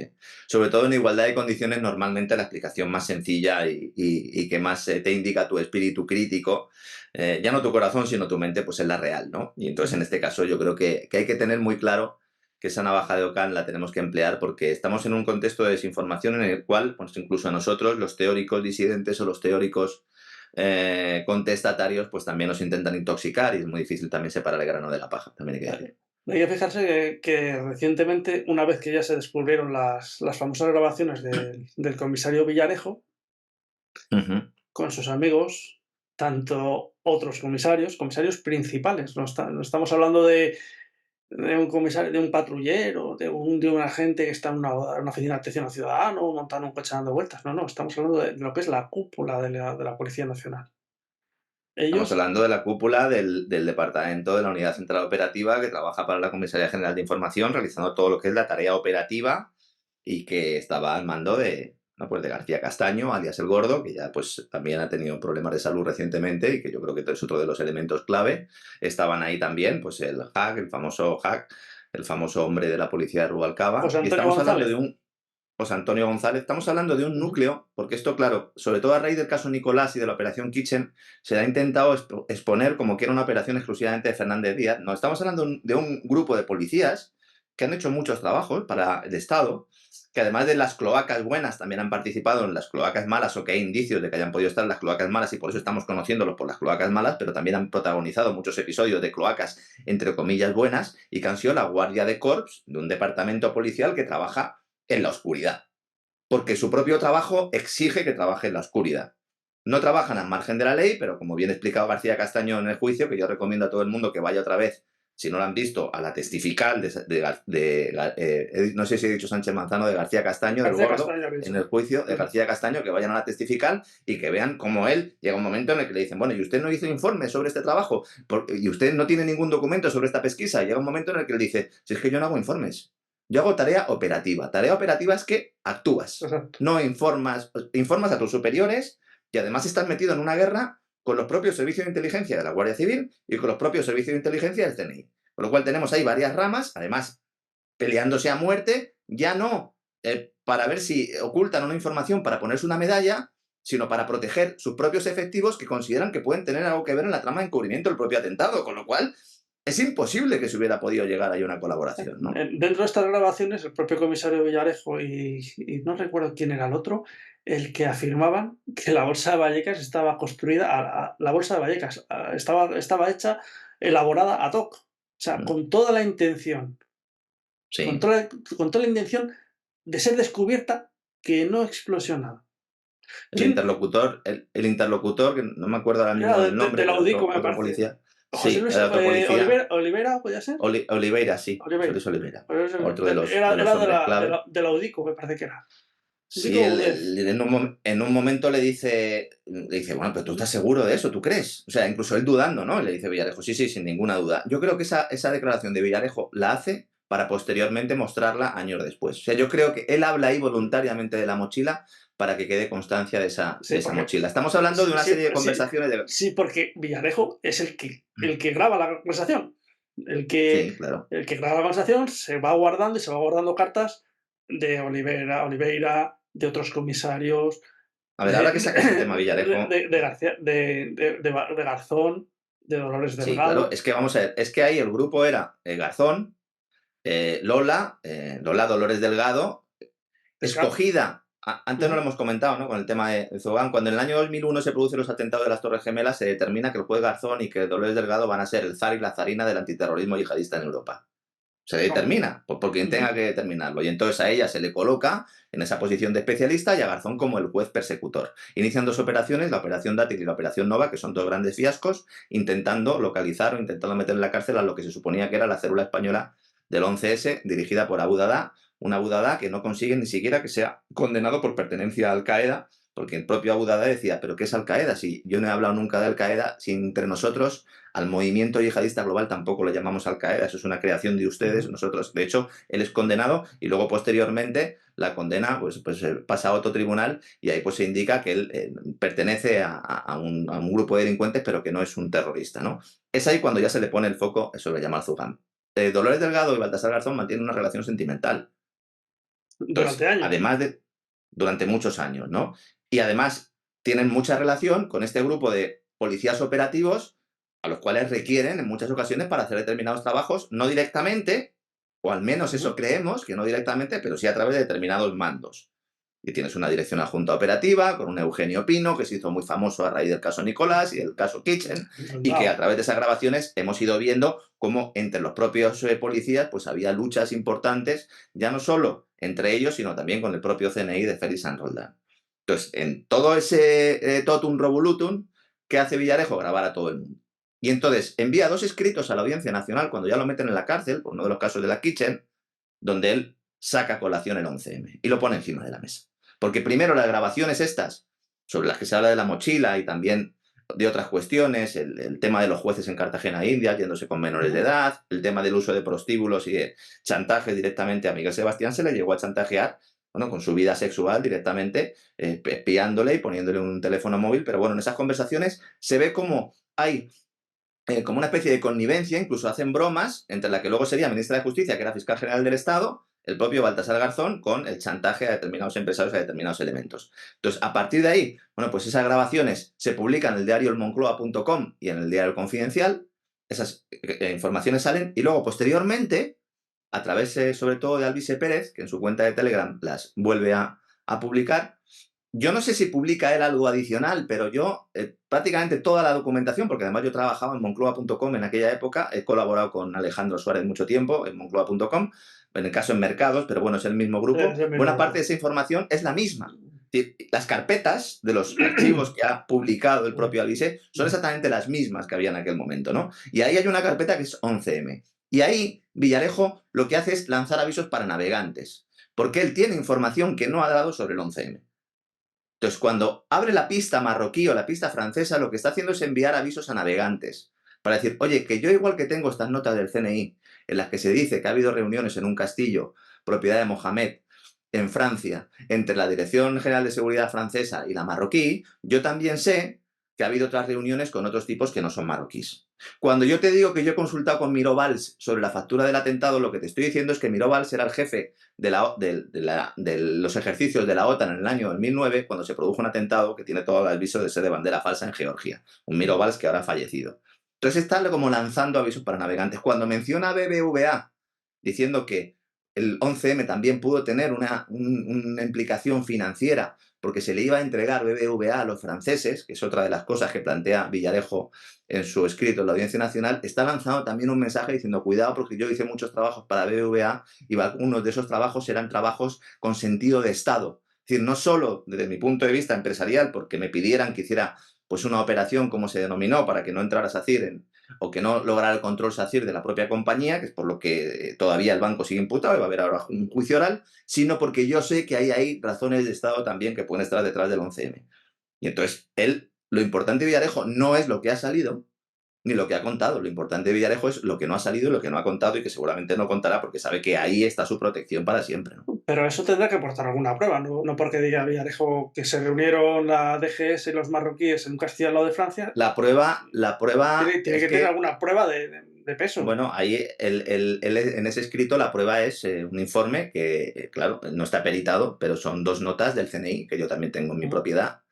sobre todo en igualdad de condiciones, normalmente la explicación más sencilla y que más te indica tu espíritu crítico, ya no tu corazón, sino tu mente, pues es la real, ¿no? Y entonces en este caso yo creo que hay que tener muy claro que esa navaja de Occam la tenemos que emplear porque estamos en un contexto de desinformación en el cual, pues incluso a nosotros, los teóricos disidentes o los teóricos contestatarios, pues también nos intentan intoxicar y es muy difícil también separar el grano de la paja, también hay que decir. Hay que fijarse que recientemente, una vez que ya se descubrieron las famosas grabaciones del comisario Villarejo, Ujú. con sus amigos, tanto otros comisarios principales, no estamos hablando de un comisario, de un patrullero, de un agente que está en una oficina de atención al ciudadano, montando un coche dando vueltas. No, no, estamos hablando de lo que es la cúpula de la Policía Nacional. Estamos Ellos, hablando de la cúpula del departamento de la Unidad Central Operativa que trabaja para la Comisaría General de Información, realizando todo lo que es la tarea operativa y que estaba al mando de, no, pues de García Castaño, alias El Gordo, que ya pues también ha tenido problemas de salud recientemente y que yo creo que es otro de los elementos clave. Estaban ahí también pues el Hack, el famoso Hack, el famoso hombre de la policía de José Rubalcaba. Y Antonio estamos hablando de González. un José Antonio González, estamos hablando de un Ujú. núcleo, porque esto, claro, sobre todo a raíz del caso Nicolás y de la operación Kitchen, se ha intentado exponer como que era una operación exclusivamente de Fernández Díaz. No, estamos hablando de un grupo de policías que han hecho muchos trabajos para el Estado, que además de las cloacas buenas, también han participado en las cloacas malas o que hay indicios de que hayan podido estar en las cloacas malas y por eso estamos conociéndolos por las cloacas malas, pero también han protagonizado muchos episodios de cloacas, entre comillas, buenas y que han sido la guardia de corps de un departamento policial que trabaja en la oscuridad, porque su propio trabajo exige que trabaje en la oscuridad. No trabajan al margen de la ley, pero como bien explicado García Castaño en el juicio, que yo recomiendo a todo el mundo que vaya otra vez si no lo han visto, a la testifical no sé si he dicho Sánchez Manzano, de García Castaño, del García Gordo, Castaño, en el juicio de García Castaño, que vayan a la testifical y que vean cómo él llega un momento en el que le dicen, bueno, ¿y usted no hizo informe sobre este trabajo? ¿Y usted no tiene ningún documento sobre esta pesquisa? Y llega un momento en el que él dice, si es que yo no hago informes, yo hago tarea operativa. Tarea operativa es que actúas, Exacto. no informas a tus superiores y además estás metido en una guerra con los propios servicios de inteligencia de la Guardia Civil y con los propios servicios de inteligencia del CNI. Con lo cual tenemos ahí varias ramas, además peleándose a muerte, ya no para ver si ocultan una información para ponerse una medalla, sino para proteger sus propios efectivos que consideran que pueden tener algo que ver en la trama de encubrimiento del propio atentado, con lo cual es imposible que se hubiera podido llegar ahí a una colaboración, ¿no? Dentro de estas grabaciones, el propio comisario Villarejo y no recuerdo quién era el otro, el que afirmaban que la bolsa de Vallecas estaba construida, la bolsa de Vallecas estaba hecha, elaborada ad hoc, o sea, con toda la intención, con Sí. toda, con toda la intención de ser descubierta, que no explosionara. ¿Quién El interlocutor, que no me acuerdo ahora mismo era del nombre, de la pero UDICO, me otro parece? policía. José Sí, Luis era otro policía. Olivera, ¿podría ser? Oliveira, sí, José Oliveira. Luis Oliveira. Pues Otro era de los de hombres clave. de la UDICO, me parece que era. Sí, UDICO o UDEF. en un momento le dice, bueno, pero tú estás seguro de eso, ¿tú crees? O sea, incluso él dudando, ¿no? Le dice Villarejo, sí, sí, sin ninguna duda. Yo creo que esa declaración de Villarejo la hace para posteriormente mostrarla años después. O sea, yo creo que él habla ahí voluntariamente de la mochila para que quede constancia de Sí, esa porque mochila. Estamos hablando de una serie de sí, conversaciones de... sí, porque Villarejo es el que graba la conversación. El que, Sí, claro. el que graba la conversación se va guardando y se va guardando cartas de Oliveira, de otros comisarios, A ver, ahora que sacas el tema Villarejo, de García, de Garzón, de Dolores sí, claro, Delgado. es que vamos a ver, es que ahí el grupo era Garzón, Lola, Lola Dolores Delgado, escogida, antes no lo hemos comentado, ¿no? Con el tema de Zogán, cuando en el año 2001 se producen los atentados de las Torres Gemelas, se determina que el juez Garzón y que Dolores Delgado van a ser el zar y la zarina del antiterrorismo yihadista en Europa. Se determina, por quien tenga que determinarlo. Y entonces a ella se le coloca en esa posición de especialista y a Garzón como el juez persecutor. Inician dos operaciones, la operación Dátil y la operación Nova, que son dos grandes fiascos, intentando localizar o intentando meter en la cárcel a lo que se suponía que era la célula española del 11S, dirigida por Abu Dada, un Abu Dada que no consigue ni siquiera que sea condenado por pertenencia a Al-Qaeda, porque el propio Abu Dada decía, ¿pero qué es Al-Qaeda? Si yo no he hablado nunca de Al-Qaeda, si entre nosotros al movimiento yihadista global tampoco lo llamamos Al-Qaeda, eso es una creación de ustedes, nosotros, de hecho, él es condenado y luego posteriormente la condena pasa a otro tribunal y ahí pues se indica que él pertenece a un grupo de delincuentes pero que no es un terrorista, ¿no? Es ahí cuando ya se le pone el foco sobre Yamal Zugán. Dolores Delgado y Baltasar Garzón mantienen una relación sentimental. Durante Entonces, años. además de, durante muchos años, ¿no? Y además tienen mucha relación con este grupo de policías operativos a los cuales requieren en muchas ocasiones para hacer determinados trabajos, no directamente, o al menos eso creemos, que no directamente, pero sí a través de determinados mandos. Y tienes una dirección adjunta operativa con un Eugenio Pino, que se hizo muy famoso a raíz del caso Nicolás y del caso Kitchen, y que a través de esas grabaciones hemos ido viendo cómo entre los propios policías pues había luchas importantes, ya no solo entre ellos, sino también con el propio CNI de Félix San Roldán. Entonces, en todo ese totum revolutum, ¿qué hace Villarejo? Grabar a todo el mundo. Y entonces envía dos escritos a la Audiencia Nacional cuando ya lo meten en la cárcel, por uno de los casos de la Kitchen, donde él saca a colación el 11M y lo pone encima de la mesa. Porque primero las grabaciones estas, sobre las que se habla de la mochila y también de otras cuestiones, el tema de los jueces en Cartagena, India, yéndose con menores de edad, el tema del uso de prostíbulos y de chantaje directamente a Miguel Sebastián, se le llegó a chantajear, bueno, con su vida sexual directamente, espiándole y poniéndole un teléfono móvil, pero bueno, en esas conversaciones se ve como hay como una especie de connivencia, incluso hacen bromas, entre la que luego sería ministra de Justicia, que era fiscal general del Estado, el propio Baltasar Garzón, con el chantaje a determinados empresarios, a determinados elementos. Entonces, a partir de ahí, bueno, pues esas grabaciones se publican en el diario elmoncloa.com y en el diario Confidencial, esas informaciones salen, y luego, posteriormente, a través, sobre todo, de Alvise Pérez, que en su cuenta de Telegram las vuelve a publicar. Yo no sé si publica él algo adicional, pero yo prácticamente toda la documentación, porque además yo trabajaba en moncloa.com en aquella época, he colaborado con Alejandro Suárez mucho tiempo en moncloa.com, en el caso en mercados, pero bueno, es el mismo grupo, Es el buena mismo parte grupo. de esa información es la misma. Las carpetas de los archivos que ha publicado el propio Alvise son exactamente las mismas que había en aquel momento, ¿no? Y ahí hay una carpeta que es 11M. Y ahí Villarejo lo que hace es lanzar avisos para navegantes, porque él tiene información que no ha dado sobre el 11M. Entonces, cuando abre la pista marroquí o la pista francesa, lo que está haciendo es enviar avisos a navegantes para decir, oye, que yo igual que tengo estas notas del CNI en las que se dice que ha habido reuniones en un castillo, propiedad de Mohamed, en Francia, entre la Dirección General de Seguridad francesa y la marroquí, yo también sé que ha habido otras reuniones con otros tipos que no son marroquíes. Cuando yo te digo que yo he consultado con Miró Valls sobre la factura del atentado, lo que te estoy diciendo es que Miró Valls era el jefe de los ejercicios de la OTAN en el año 2009, cuando se produjo un atentado que tiene todo el aviso de ser de bandera falsa en Georgia. Un Miró Valls que ahora ha fallecido. Entonces está como lanzando avisos para navegantes. Cuando menciona a BBVA, diciendo que el 11M también pudo tener una implicación financiera porque se le iba a entregar BBVA a los franceses, que es otra de las cosas que plantea Villarejo en su escrito en la Audiencia Nacional, está lanzando también un mensaje diciendo, cuidado porque yo hice muchos trabajos para BBVA y algunos de esos trabajos eran trabajos con sentido de Estado. Es decir, no solo desde mi punto de vista empresarial, porque me pidieran que hiciera pues una operación, como se denominó, para que no entrara SACIR o que no lograra el control SACIR de la propia compañía, que es por lo que todavía el banco sigue imputado y va a haber ahora un juicio oral, sino porque yo sé que hay razones de Estado también que pueden estar detrás del 11M. Y entonces, lo importante de Villarejo no es lo que ha salido, ni lo que ha contado. Lo importante de Villarejo es lo que no ha salido y lo que no ha contado y que seguramente no contará porque sabe que ahí está su protección para siempre, ¿no? Pero eso tendrá que aportar alguna prueba, no porque diga Villarejo que se reunieron la DGS y los marroquíes en un castillo al lado de Francia. La prueba Tiene es que tener que, alguna prueba de peso. bueno, ahí en ese escrito la prueba es un informe que, claro, no está peritado, pero son 2 notas del CNI que yo también tengo en mi propiedad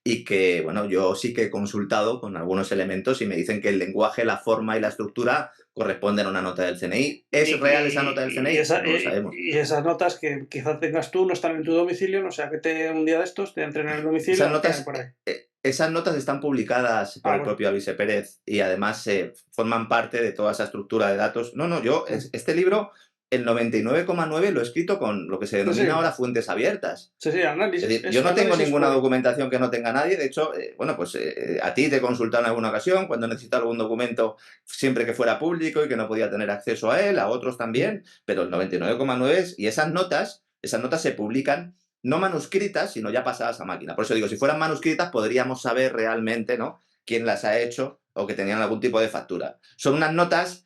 y que, bueno, yo sí que he consultado con algunos elementos y me dicen que el lenguaje, la forma y la estructura corresponden a una nota del CNI. ¿Es real esa nota del CNI? Pues no lo sabemos. Y esas notas que quizás tengas tú no están en tu domicilio, no sea que un día de estos te entren en el domicilio y queden por ahí. Esas notas están publicadas por el propio Alvise Pérez y además forman parte de toda esa estructura de datos. Este libro, el 99,9 lo he escrito con lo que se denomina ahora fuentes abiertas. Sí, análisis. Es decir, yo no tengo ninguna documentación que no tenga nadie. De hecho, a ti te he consultado en alguna ocasión cuando necesitaba algún documento, siempre que fuera público y que no podía tener acceso a él, a otros también, pero el 99,9 es, y esas notas se publican no manuscritas, sino ya pasadas a máquina. Por eso digo, si fueran manuscritas podríamos saber realmente, ¿no?, quién las ha hecho o que tenían algún tipo de factura. Son unas notas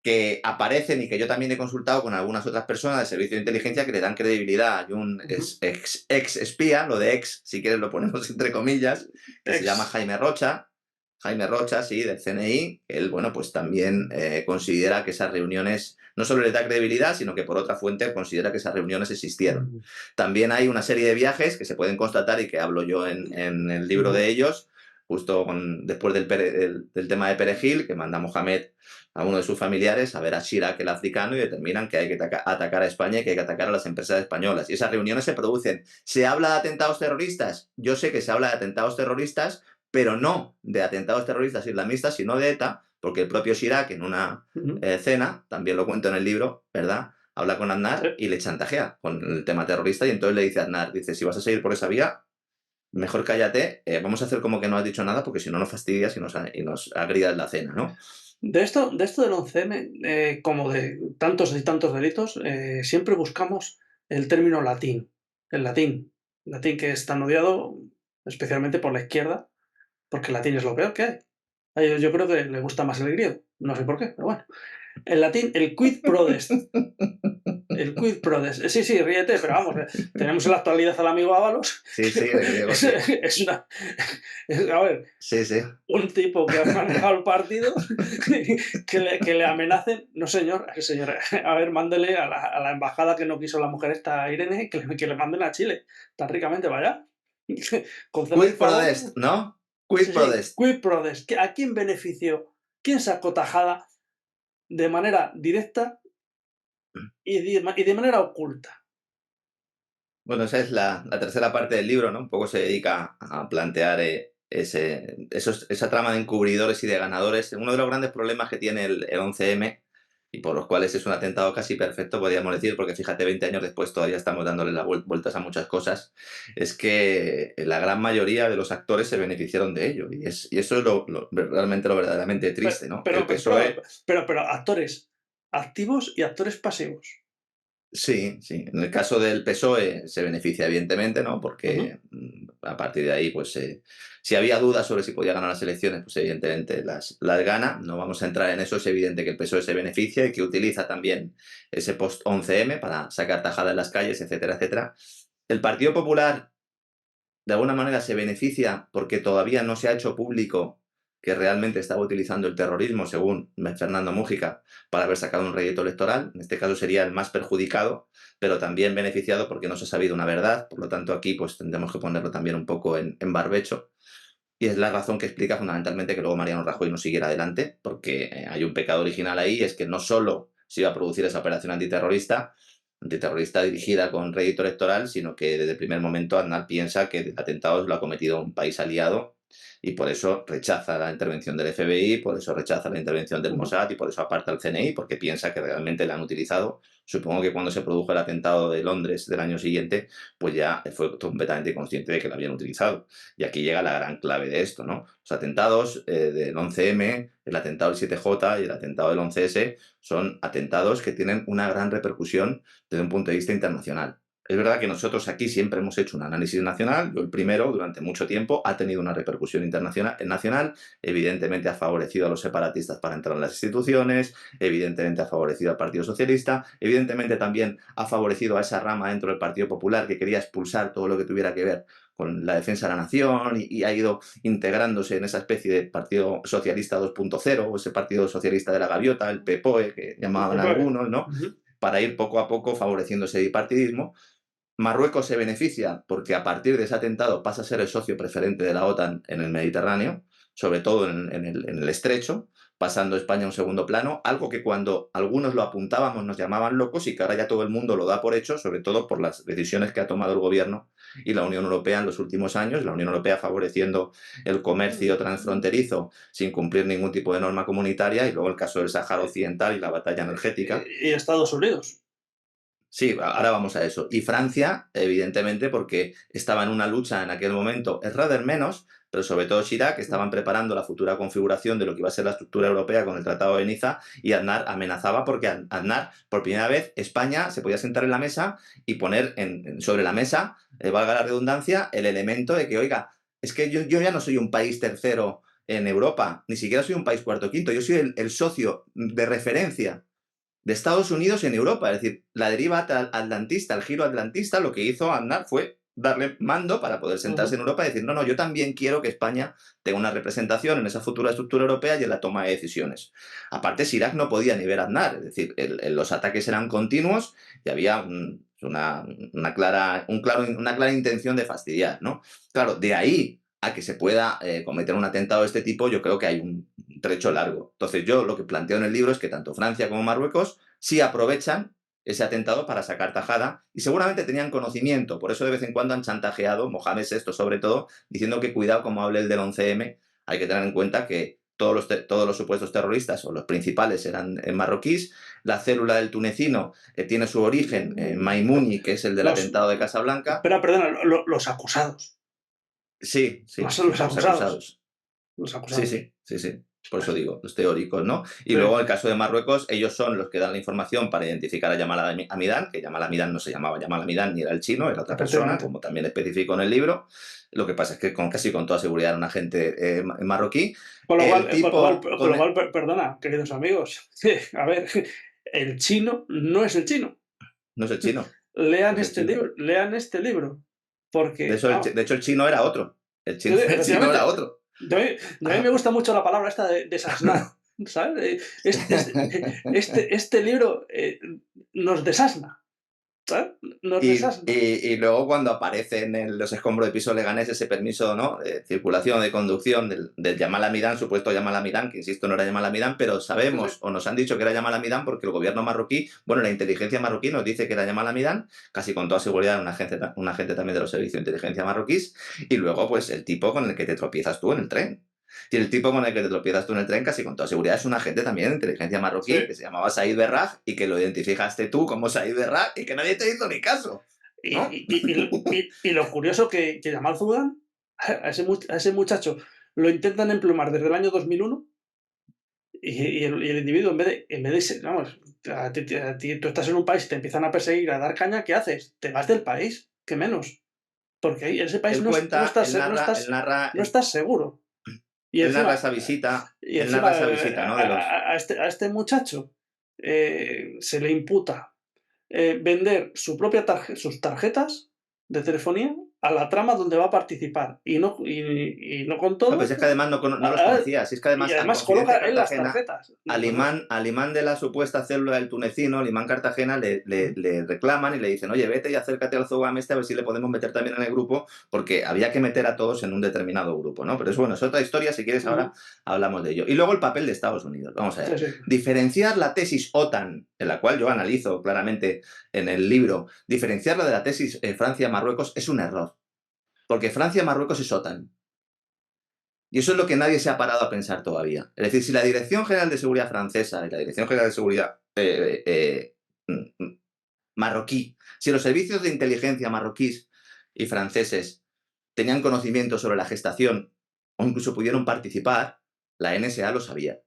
que aparecen y que yo también he consultado con algunas otras personas del servicio de inteligencia que le dan credibilidad. Hay un ex espía, lo de ex, si quieres lo ponemos entre comillas, que se llama Jaime Rocha. Jaime Rocha, sí, del CNI. Él, bueno, pues también considera que esas reuniones no solo le da credibilidad, sino que por otra fuente considera que esas reuniones existieron. También hay una serie de viajes que se pueden constatar y que hablo yo en el libro de ellos, justo después del tema de Perejil, que manda Mohamed a uno de sus familiares a ver a Chirac, el africano, y determinan que hay que atacar a España y que hay que atacar a las empresas españolas. Y esas reuniones se producen. ¿Se habla de atentados terroristas? Yo sé que se habla de atentados terroristas, pero no de atentados terroristas islamistas, sino de ETA, porque el propio Chirac en una cena, también lo cuento en el libro, ¿verdad?, habla con Aznar y le chantajea con el tema terrorista y entonces le dice a Aznar, dice, si vas a seguir por esa vía, mejor cállate, vamos a hacer como que no has dicho nada porque si no nos fastidias y nos agridas la cena, ¿no? De esto del 11M, como de tantos y tantos delitos, siempre buscamos el término latín, el latín. Latín que es tan odiado, especialmente por la izquierda, porque el latín es lo peor que hay. A ellos yo creo que les gusta más el griego, no sé por qué, pero bueno. En latín, el quid prodest. El quid prodest. Sí, sí, ríete, pero vamos, tenemos en la actualidad al amigo Ábalos. Sí, sí, de griego, sí. A ver, sí, sí. un tipo que ha manejado el partido, que le amenacen. No, señor, a ver, mándele a la embajada que no quiso la mujer esta, Irene, que le manden a Chile, tan ricamente, vaya. Quid prodest, ¿no? Quid prodest. Quid prodest. ¿A quién benefició? ¿Quién sacó tajada de manera directa y de manera oculta? Bueno, esa es la tercera parte del libro, ¿no? Un poco se dedica a plantear esa trama de encubridores y de ganadores. Uno de los grandes problemas que tiene el 11M y por los cuales es un atentado casi perfecto, podríamos decir, porque fíjate, 20 años después todavía estamos dándole las vueltas a muchas cosas, es que la gran mayoría de los actores se beneficiaron de ello. Y eso es realmente lo verdaderamente triste, ¿no? Pero, El PSOE. pero actores activos y actores pasivos. Sí, sí. En el caso del PSOE se beneficia evidentemente, ¿no? Ujú. Porque a partir de ahí, pues si había dudas sobre si podía ganar las elecciones, pues evidentemente las gana. No vamos a entrar en eso, es evidente que el PSOE se beneficia y que utiliza también ese post 11M para sacar tajada en las calles, etcétera, etcétera. El Partido Popular de alguna manera se beneficia porque todavía no se ha hecho público que realmente estaba utilizando el terrorismo, según Fernando Mújica, para haber sacado un rédito electoral. En este caso sería el más perjudicado, pero también beneficiado porque no se ha sabido una verdad. Por lo tanto, aquí pues tendremos que ponerlo también un poco en barbecho. Y es la razón que explica fundamentalmente que luego Mariano Rajoy no siguiera adelante, porque hay un pecado original ahí, es que no solo se iba a producir esa operación antiterrorista dirigida con rédito electoral, sino que desde el primer momento Aznar piensa que el atentado lo ha cometido un país aliado y por eso rechaza la intervención del FBI, por eso rechaza la intervención del Ujú. Mossad y por eso aparta al CNI, porque piensa que realmente la han utilizado. Supongo que cuando se produjo el atentado de Londres del año siguiente, pues ya fue completamente consciente de que lo habían utilizado. Y aquí llega la gran clave de esto, ¿no? Los atentados del 11M, el atentado del 7J y el atentado del 11S son atentados que tienen una gran repercusión desde un punto de vista internacional. Es verdad que nosotros aquí siempre hemos hecho un análisis nacional, yo el primero, durante mucho tiempo, ha tenido una repercusión internacional, nacional, evidentemente ha favorecido a los separatistas para entrar en las instituciones, evidentemente ha favorecido al Partido Socialista, evidentemente también ha favorecido a esa rama dentro del Partido Popular que quería expulsar todo lo que tuviera que ver con la defensa de la nación y ha ido integrándose en esa especie de Partido Socialista 2.0 o ese Partido Socialista de la Gaviota, el PPOE, que llamaban algunos, ¿no? Ujú. Para ir poco a poco favoreciendo ese bipartidismo. Marruecos se beneficia porque a partir de ese atentado pasa a ser el socio preferente de la OTAN en el Mediterráneo, sobre todo en el estrecho, pasando España a un segundo plano, algo que cuando algunos lo apuntábamos nos llamaban locos y que ahora ya todo el mundo lo da por hecho, sobre todo por las decisiones que ha tomado el gobierno y la Unión Europea en los últimos años, la Unión Europea favoreciendo el comercio transfronterizo sin cumplir ningún tipo de norma comunitaria y luego el caso del Sáhara Occidental y la batalla energética. Y Estados Unidos. Sí, ahora vamos a eso. Y Francia, evidentemente, porque estaba en una lucha en aquel momento, es rather menos, pero sobre todo Chirac, que estaban preparando la futura configuración de lo que iba a ser la estructura europea con el Tratado de Niza, y Aznar amenazaba porque Aznar, por primera vez, España se podía sentar en la mesa y poner sobre la mesa, valga la redundancia, el elemento de que, oiga, es que yo ya no soy un país tercero en Europa, ni siquiera soy un país cuarto o quinto, yo soy el socio de referencia de Estados Unidos en Europa. Es decir, la deriva atlantista, el giro atlantista, lo que hizo Aznar fue darle mando para poder sentarse Ujú. en Europa y decir, no, no, yo también quiero que España tenga una representación en esa futura estructura europea y en la toma de decisiones. Aparte, Chirac no podía ni ver a Aznar, es decir, los ataques eran continuos y había una clara intención de fastidiar, ¿no? Claro, de ahí a que se pueda cometer un atentado de este tipo, yo creo que hay un trecho largo. Entonces yo lo que planteo en el libro es que tanto Francia como Marruecos sí aprovechan ese atentado para sacar tajada y seguramente tenían conocimiento, por eso de vez en cuando han chantajeado, Mohamed VI sobre todo, diciendo que cuidado como hable el del 11M, hay que tener en cuenta que todos los supuestos terroristas o los principales eran marroquíes, la célula del tunecino tiene su origen en Maimouni, que es el del Los, atentado de Casablanca. perdona, los acusados. Sí, No sí, son sí, los los acusados. acusados. Los Sí, acusados. sí, sí, sí. Por eso digo, los teóricos, ¿no? Y Sí. luego en el caso de Marruecos, ellos son los que dan la información para identificar a Yamal Amidán, que Yamal Amidán no se llamaba Yamal Amidán ni era el chino, era otra persona, Efectivamente. como también especifico en el libro. Lo que pasa es que casi con toda seguridad era un agente marroquí. El tipo Con con lo cual, perdona, queridos amigos, a ver, el chino no es el chino. no es el chino, no Lean es el este chino. libro, lean este libro, porque, De hecho, el chino era otro. El chino era efectivamente, otro. a mí me gusta mucho la palabra esta de desasnar, ¿sabes? Este libro nos desasna, ¿sabes? Nos desasna. Y luego cuando aparece en los escombros de piso Leganés ese permiso, ¿no?, de circulación, de conducción del Yamal Amidán, supuesto Yamal Amidán, que insisto no era Yamal Amidán, pero Sí, sí. sabemos o nos han dicho que era Yamal Amidán porque el gobierno marroquí, bueno, la inteligencia marroquí nos dice que era Yamal Amidán, casi con toda seguridad un agente también de los servicios de inteligencia marroquíes, y luego pues el tipo con el que te tropiezas tú en el tren. Y el tipo con el que te tropiezas tú en el tren, casi con toda seguridad, es un agente también de inteligencia marroquí Sí. que se llamaba Said Berraj y que lo identificaste tú como Said Berraj y que nadie te hizo ni caso, ¿no? Y lo curioso que Yamal Zugan, a ese muchacho lo intentan emplumar desde el año 2001 y el individuo vamos, tú estás en un país y te empiezan a perseguir, a dar caña, ¿qué haces? Te vas del país, ¿qué menos? Porque ahí en ese país Él cuenta, él narra, él narra, no estás seguro. Y él narra encima, esa visita, y él narra encima esa visita, ¿no? De los... a este muchacho se le imputa vender sus tarjetas de telefonía a la trama donde va a participar. Y no con No, pues todo. es que además no los conocía. Si es que Y además al además confidente coloca él las Cartagena, tarjetas. al imán de la supuesta célula del tunecino, al imán Cartagena, le reclaman y le dicen, oye, vete y acércate al Zogam este a ver si le podemos meter también en el grupo, porque había que meter a todos en un determinado grupo, ¿no? Pero es bueno, es otra historia, si quieres ahora hablamos de ello. Y luego el papel de Estados Unidos. Vamos a ver. Sí, sí. Diferenciar la tesis OTAN, en la cual yo analizo claramente en el libro, diferenciarla de la tesis Francia-Marruecos es un error. Porque Francia-Marruecos es OTAN. Y eso es lo que nadie se ha parado a pensar todavía. Es decir, si la Dirección General de Seguridad francesa y la Dirección General de Seguridad marroquí, si los servicios de inteligencia marroquíes y franceses tenían conocimiento sobre la gestación o incluso pudieron participar, la NSA lo sabía.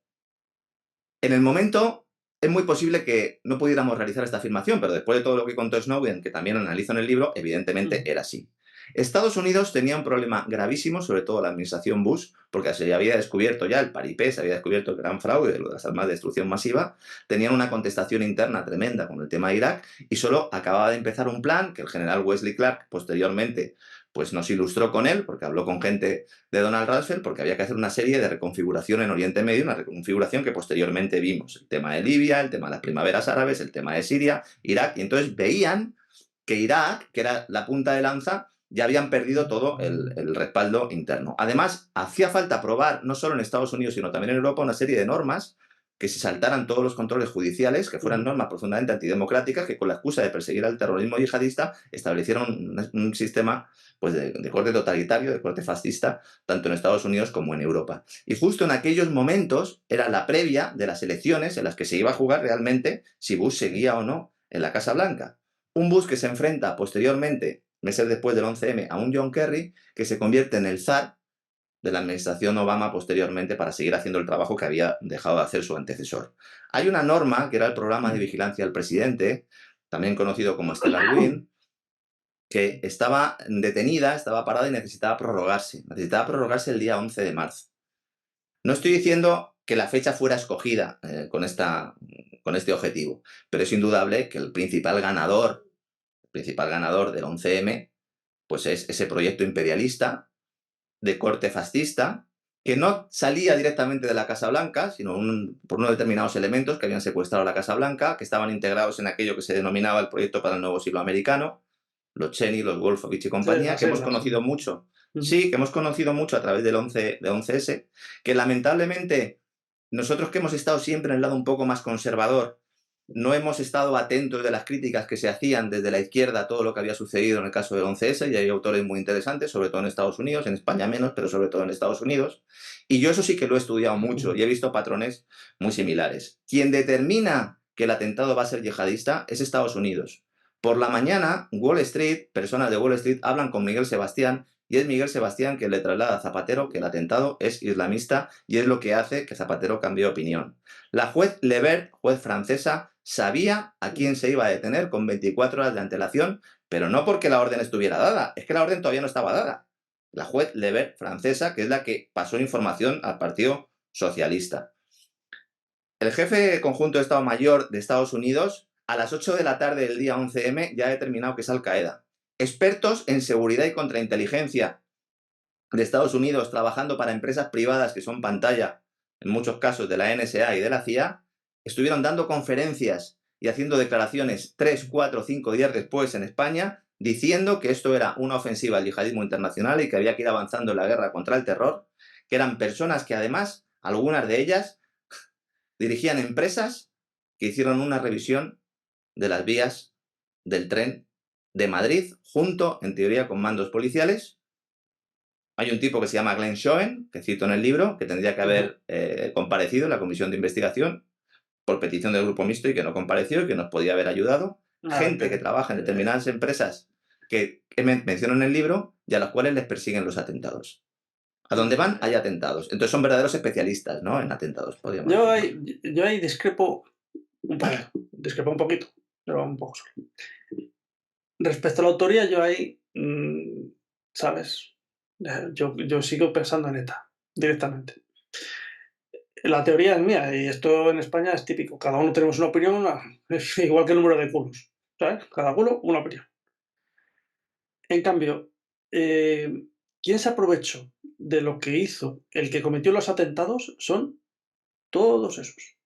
En el momento es muy posible que no pudiéramos realizar esta afirmación, pero después de todo lo que contó Snowden, que también analizo en el libro, evidentemente era así. Estados Unidos tenía un problema gravísimo, sobre todo la administración Bush, porque se había descubierto ya el paripé, se había descubierto el gran fraude, lo de las armas de destrucción masiva, tenían una contestación interna tremenda con el tema de Irak y solo acababa de empezar un plan que el general Wesley Clark posteriormente pues nos ilustró con él, porque habló con gente de Donald Rumsfeld, porque había que hacer una serie de reconfiguración en Oriente Medio, una reconfiguración que posteriormente vimos. El tema de Libia, el tema de las primaveras árabes, el tema de Siria, Irak, y entonces veían que Irak, que era la punta de lanza, ya habían perdido todo el respaldo interno. Además, hacía falta aprobar, no solo en Estados Unidos, sino también en Europa, una serie de normas que se saltaran todos los controles judiciales, que fueran normas profundamente antidemocráticas, que con la excusa de perseguir al terrorismo yihadista establecieron un sistema pues de corte totalitario, de corte fascista, tanto en Estados Unidos como en Europa. Y justo en aquellos momentos era la previa de las elecciones en las que se iba a jugar realmente si Bush seguía o no en la Casa Blanca. Un Bush que se enfrenta posteriormente, meses después del 11M, a un John Kerry que se convierte en el zar de la administración Obama posteriormente para seguir haciendo el trabajo que había dejado de hacer su antecesor. Hay una norma, que era el programa de vigilancia al presidente, también conocido como Stellar Wind, que estaba detenida, estaba parada y necesitaba prorrogarse. Necesitaba prorrogarse el día 11 de marzo. No estoy diciendo que la fecha fuera escogida con este objetivo, pero es indudable que el principal ganador del 11M pues es ese proyecto imperialista de corte fascista que no salía directamente de la Casa Blanca, sino por unos determinados elementos que habían secuestrado la Casa Blanca, que estaban integrados en aquello que se denominaba el proyecto para el nuevo siglo americano, los Cheney, los Wolfowitz y Sí, compañía, las que hemos siglas. conocido mucho. Sí, que hemos conocido mucho a través del 11S, que lamentablemente nosotros que hemos estado siempre en el lado un poco más conservador, no hemos estado atentos de las críticas que se hacían desde la izquierda a todo lo que había sucedido en el caso del 11S, y hay autores muy interesantes, sobre todo en Estados Unidos, en España menos, pero sobre todo en Estados Unidos. Y yo eso sí que lo he estudiado mucho y he visto patrones muy similares. Quien determina que el atentado va a ser yihadista es Estados Unidos. Por la mañana, Wall Street, personas de Wall Street hablan con Miguel Sebastián y es Miguel Sebastián quien le traslada a Zapatero que el atentado es islamista y es lo que hace que Zapatero cambie de opinión. La juez Levert, juez francesa, sabía a quién se iba a detener con 24 horas de antelación, pero no porque la orden estuviera dada, es que la orden todavía no estaba dada. La juez Levert francesa, que es la que pasó información al Partido Socialista. El jefe conjunto de Estado Mayor de Estados Unidos, a las 8 de la tarde del día 11M, ya ha determinado que es Al-Qaeda. Expertos en seguridad y contrainteligencia de Estados Unidos, trabajando para empresas privadas que son pantalla, en muchos casos, de la NSA y de la CIA, estuvieron dando conferencias y haciendo declaraciones 3, 4, 5 días después en España, diciendo que esto era una ofensiva al yihadismo internacional y que había que ir avanzando en la guerra contra el terror, que eran personas que además, algunas de ellas, dirigían empresas que hicieron una revisión de las vías del tren de Madrid, junto, en teoría, con mandos policiales, Hay un tipo que se llama Glenn Schoen, que cito en el libro, que tendría que Ujú. haber comparecido en la comisión de investigación por petición del grupo mixto y que no compareció y que nos podía haber ayudado. A ver, Gente que trabaja en determinadas empresas que menciono en el libro y a las cuales les persiguen los atentados. A donde van hay atentados. Entonces son verdaderos especialistas, ¿no? En atentados, podríamos yo decir, ¿no? ahí, yo ahí discrepo un poco, discrepo un poquito, pero un poco solo. Respecto a la autoría, yo ahí, ¿sabes? Yo sigo pensando en ETA, directamente. La teoría es mía y esto en España es típico. Cada uno tenemos una opinión, es igual que el número de culos, ¿sabes? Cada culo una opinión. En cambio, quien se aprovechó de lo que hizo el que cometió los atentados son todos esos.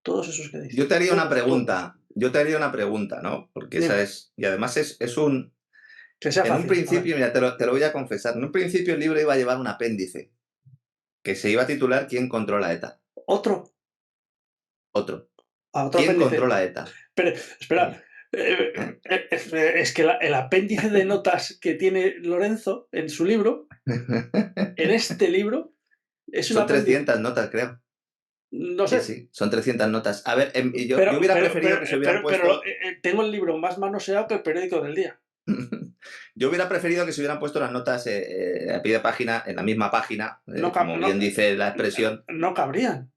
Todos esos que Yo dices. te haría una Todos, todos. pregunta, ¿no? Porque esa Dime, y además es un, que sea en un fácil. A ver. principio, mira, te lo voy a confesar, en un principio el libro iba a llevar un apéndice que se iba a titular ¿Quién controla ETA? Otro, Otro. a otro ¿Quién apéndice. controla ETA? Pero, ¿Eh? espera, es que el apéndice de notas que tiene Lorenzo en su libro, en este libro, es un Son apéndice. 300 notas, creo. No sé, Sí, sí, son 300 notas. A ver, y yo hubiera preferido que se hubieran pero puesto. tengo el libro más manoseado que el periódico del día. Yo hubiera preferido que se hubieran puesto las notas a pie de página, en la misma página, No, como no, bien dice la expresión. no cabrían.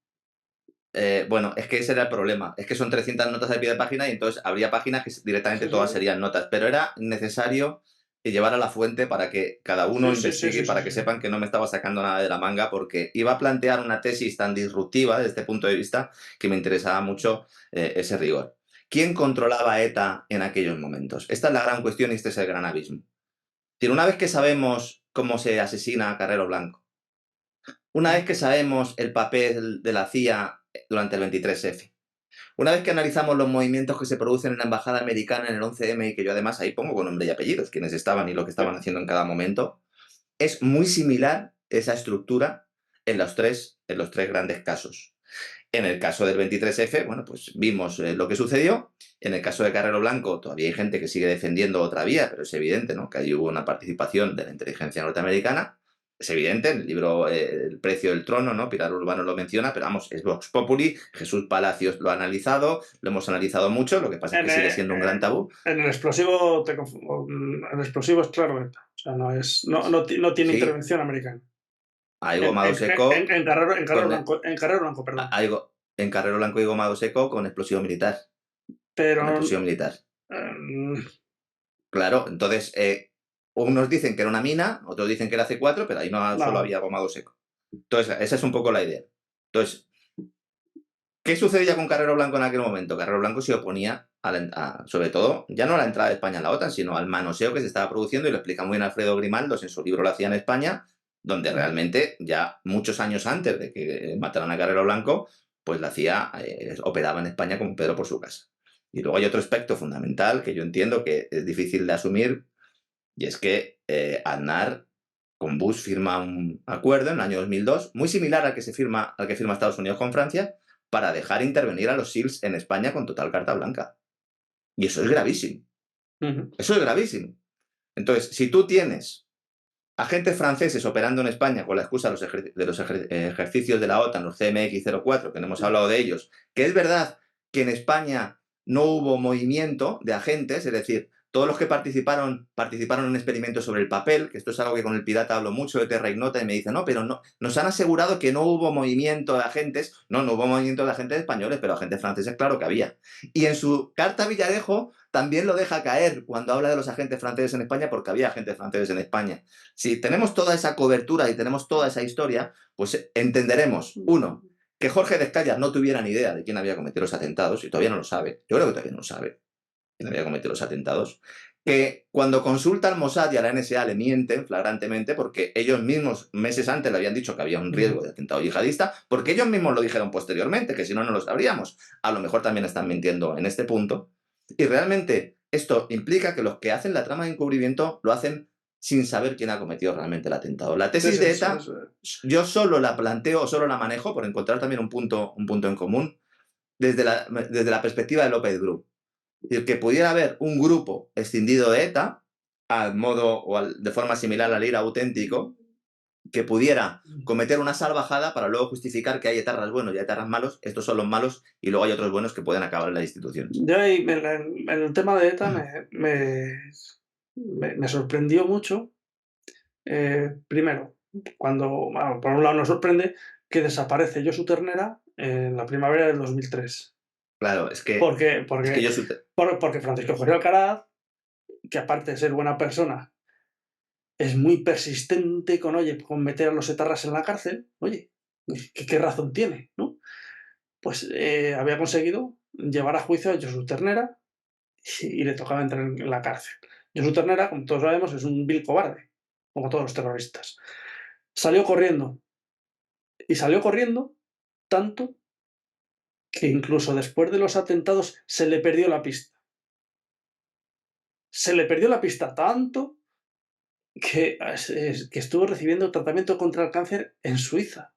Bueno, es que ese era el problema. Es que son 300 notas a pie de página y entonces habría páginas que directamente Sí, sí, todas serían notas. Pero era necesario llevar a la fuente para que cada uno sí, sí, sí, investigue y sí, sí, para que sí. sepan que no me estaba sacando nada de la manga, porque iba a plantear una tesis tan disruptiva desde este punto de vista que me interesaba mucho ese rigor. ¿Quién controlaba a ETA en aquellos momentos? Esta es la gran cuestión y este es el gran abismo. Una vez que sabemos cómo se asesina a Carrero Blanco, una vez que sabemos el papel de la CIA durante el 23F, una vez que analizamos los movimientos que se producen en la embajada americana en el 11M, y que yo además ahí pongo con nombre y apellidos quienes estaban y lo que estaban haciendo en cada momento, es muy similar esa estructura en los tres grandes casos. En el caso del 23F, bueno, pues vimos lo que sucedió. En el caso de Carrero Blanco, todavía hay gente que sigue defendiendo otra vía, pero es evidente, ¿no?, que ahí hubo una participación de la inteligencia norteamericana. Es evidente, en el libro El precio del trono, ¿no?, Pilar Urbano lo menciona, pero vamos, es Vox Populi, Jesús Palacios lo ha analizado, lo hemos analizado mucho, lo que pasa es que En, sigue siendo un gran tabú. en el explosivo, el explosivo es claro, o sea, no tiene Sí, intervención americana. hay gomado seco con, En Carrero Blanco, perdón. en Carrero Blanco y gomado seco con explosivo militar, con Pero explosión militar. eh, Claro, entonces, unos dicen que era una mina, otros dicen que era C4, pero ahí no solo no, había gomado seco. Entonces, esa es un poco la idea. Entonces, ¿qué sucedía con Carrero Blanco en aquel momento? Carrero Blanco se oponía, sobre todo, ya no a la entrada de España en la OTAN, sino al manoseo que se estaba produciendo, y lo explica muy bien Alfredo Grimaldos en su libro La CIA en España, donde realmente ya muchos años antes de que mataran a Carrero Blanco, pues la CIA operaba en España como Pedro por su casa. Y luego hay otro aspecto fundamental que yo entiendo que es difícil de asumir, y es que Aznar con Bush firma un acuerdo en el año 2002, muy similar al que firma Estados Unidos con Francia, para dejar intervenir a los SEALs en España con total carta blanca. Y eso es gravísimo. ujú, Eso es gravísimo. Entonces, si tú tienes agentes franceses operando en España con la excusa de los ejercicios de la OTAN, los CMX-04, que no hemos hablado de ellos, que es verdad que en España no hubo movimiento de agentes, es decir, todos los que participaron en un experimento sobre el papel, que esto es algo que con el pirata hablo mucho de Terra Ignota, y me dice, no, pero no, nos han asegurado que no hubo movimiento de agentes. No, no hubo movimiento de agentes españoles, pero agentes franceses claro que había. Y en su carta Villarejo también lo deja caer cuando habla de los agentes franceses en España, porque había agentes franceses en España. Si tenemos toda esa cobertura y tenemos toda esa historia, pues entenderemos, uno, que Jorge Descallas no tuviera ni idea de quién había cometido los atentados, y todavía no lo sabe, yo creo que todavía no lo sabe, quién había cometido los atentados, que cuando consulta al Mossad y a la NSA le mienten flagrantemente, porque ellos mismos meses antes le habían dicho que había un riesgo de atentado yihadista, porque ellos mismos lo dijeron posteriormente, que si no, no lo sabríamos. A lo mejor también están mintiendo en este punto. Y realmente esto implica que los que hacen la trama de encubrimiento lo hacen sin saber quién ha cometido realmente el atentado. La sí, tesis sí, de sí, ETA, sí. yo solo la planteo, solo la manejo por encontrar también un punto en común desde la perspectiva de López Group. Es decir, que pudiera haber un grupo escindido de ETA, al modo de forma similar al IRA auténtico, que pudiera cometer una salvajada para luego justificar que hay etarras buenos y hay etarras malos, estos son los malos y luego hay otros buenos que pueden acabar en las instituciones. Yo ahí, en el tema de ETA me sorprendió mucho. Primero, cuando, bueno, por un lado nos sorprende que desaparece Josu Ternera en la primavera del 2003. Claro, es que, Porque, es que porque, yo... porque Francisco Jorge Alcaraz, que aparte de ser buena persona, es muy persistente con, oye, con meter a los etarras en la cárcel. Oye, ¿qué razón tiene? ¿No? Pues había conseguido llevar a juicio a Josu Ternera y le tocaba entrar en la cárcel. Josu Ternera, como todos sabemos, es un vil cobarde, como todos los terroristas. Salió corriendo. Y salió corriendo tanto que incluso después de los atentados se le perdió la pista. Se le perdió la pista tanto que estuvo recibiendo tratamiento contra el cáncer en Suiza.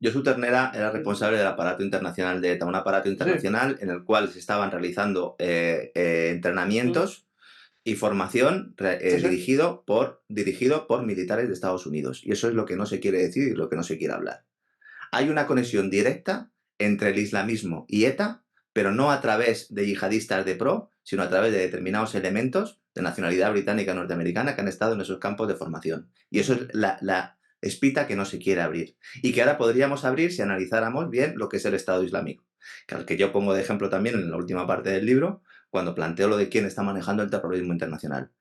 Josu Ternera era responsable del aparato internacional de ETA, un aparato Sí. internacional en el cual se estaban realizando entrenamientos y formación Sí, sí. dirigido por militares de Estados Unidos. Y eso es lo que no se quiere decir y lo que no se quiere hablar. Hay una conexión directa entre el islamismo y ETA, pero no a través de yihadistas de pro, sino a través de determinados elementos de nacionalidad británica norteamericana que han estado en esos campos de formación. Y eso es la espita que no se quiere abrir. Y que ahora podríamos abrir si analizáramos bien lo que es el Estado Islámico. Que yo pongo de ejemplo también en la última parte del libro, cuando planteo lo de quién está manejando el terrorismo internacional.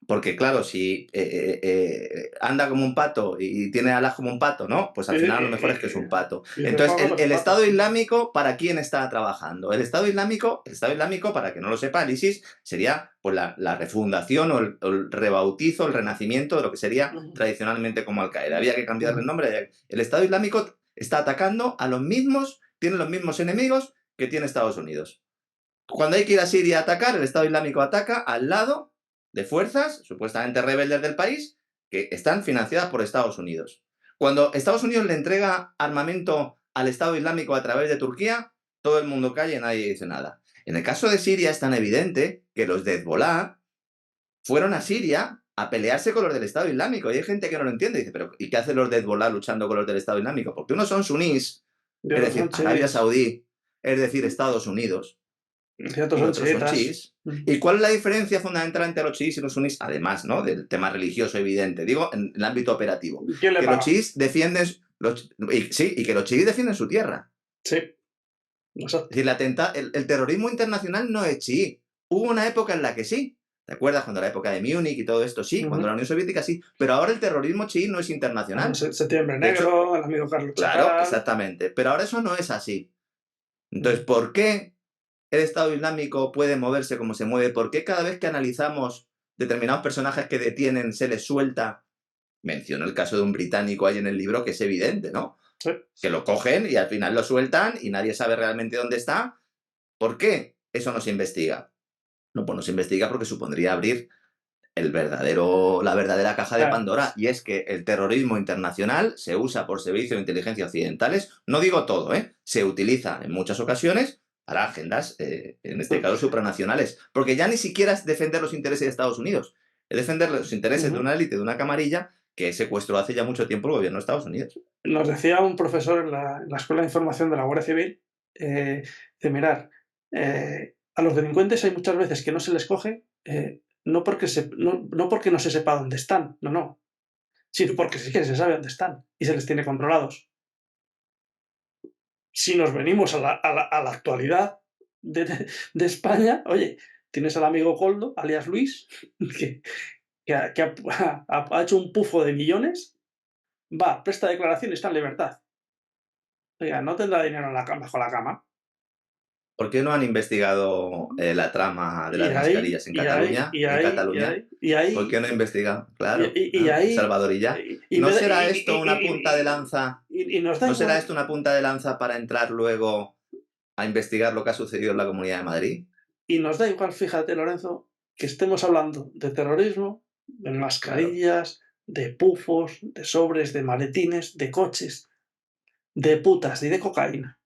Porque claro, si anda como un pato y tiene alas como un pato, ¿no? Pues al final lo mejor es que es un pato. Y se Entonces, paga los el patos. Estado Islámico, ¿para quién está trabajando? El Estado Islámico, para que no lo sepa, el ISIS sería pues, la refundación o el rebautizo, el renacimiento de lo que sería tradicionalmente como Al-Qaeda. Había que cambiarle el nombre. El Estado Islámico está atacando a los mismos, tiene los mismos enemigos que tiene Estados Unidos. Cuando hay que ir a Siria a atacar, el Estado Islámico ataca al lado de fuerzas supuestamente rebeldes del país que están financiadas por Estados Unidos. Cuando Estados Unidos le entrega armamento al Estado Islámico a través de Turquía, todo el mundo calla y nadie dice nada. En el caso de Siria es tan evidente que los de Hezbollah fueron a Siria a pelearse con los del Estado Islámico. Y hay gente que no lo entiende y dice, pero ¿y qué hacen los de Hezbollah luchando con los del Estado Islámico? Porque unos son sunís, Y es otros decir, son Arabia chiíes. Saudí, es decir, Estados Unidos, Y otros y son otros son chiitas. chiíes. ¿Y cuál es la diferencia fundamental entre los chiíes y los sunís? Además, ¿no? Del tema religioso evidente, digo, en el ámbito operativo. ¿Quién le Que los paga? chiíes defienden, y que los chiíes defienden su tierra. Sí, Es exacto. decir, el terrorismo internacional no es chií. Hubo una época en la que sí. ¿Te acuerdas? Cuando la época de Múnich y todo esto, sí. Cuando la Unión Soviética, sí. Pero ahora el terrorismo chií no es internacional. Septiembre De hecho, Negro, el amigo Carlos claro, Chacal. exactamente. Pero ahora eso no es así. Entonces, ¿por qué el Estado Islámico puede moverse como se mueve? ¿Por qué cada vez que analizamos determinados personajes que detienen se les suelta? Menciono el caso de un británico ahí en el libro que es evidente, ¿no? Sí. Que lo cogen y al final lo sueltan y nadie sabe realmente dónde está. ¿Por qué eso no se investiga? No, pues no se investiga porque supondría abrir la verdadera caja de Claro. Pandora, y es que el terrorismo internacional se usa por servicios de inteligencia occidentales, no digo todo, se utiliza en muchas ocasiones para agendas, en este caso supranacionales, porque ya ni siquiera es defender los intereses de Estados Unidos, es defender los intereses de una élite, de una camarilla que secuestró hace ya mucho tiempo el gobierno de Estados Unidos. Nos decía un profesor en la Escuela de Información de la Guardia Civil, de mirar, a los delincuentes hay muchas veces que no se les coge, no porque no se sepa dónde están, no, sino porque sí que se sabe dónde están y se les tiene controlados. Si nos venimos a la actualidad de España, oye, tienes al amigo Coldo, alias Luis, que, que ha hecho un pufo de millones, va, presta declaración y está en libertad. Oiga, no tendrá dinero bajo la cama. ¿Por qué no han investigado la trama de Y las ahí, mascarillas en y ahí, Cataluña? y En ahí, y Cataluña. ahí, y ¿Por qué ahí, no he investigado? y, Claro, y- y ¿no? ahí, Salvador y ya. y ¿No me da- será esto una punta de lanza? y nos da ¿No será igual. esto una punta de lanza para entrar luego a investigar lo que ha sucedido en la Comunidad de Madrid? Y nos da igual, fíjate, Lorenzo, que estemos hablando de terrorismo, de Claro. mascarillas, de pufos, de sobres, de maletines, de coches, de putas y de cocaína.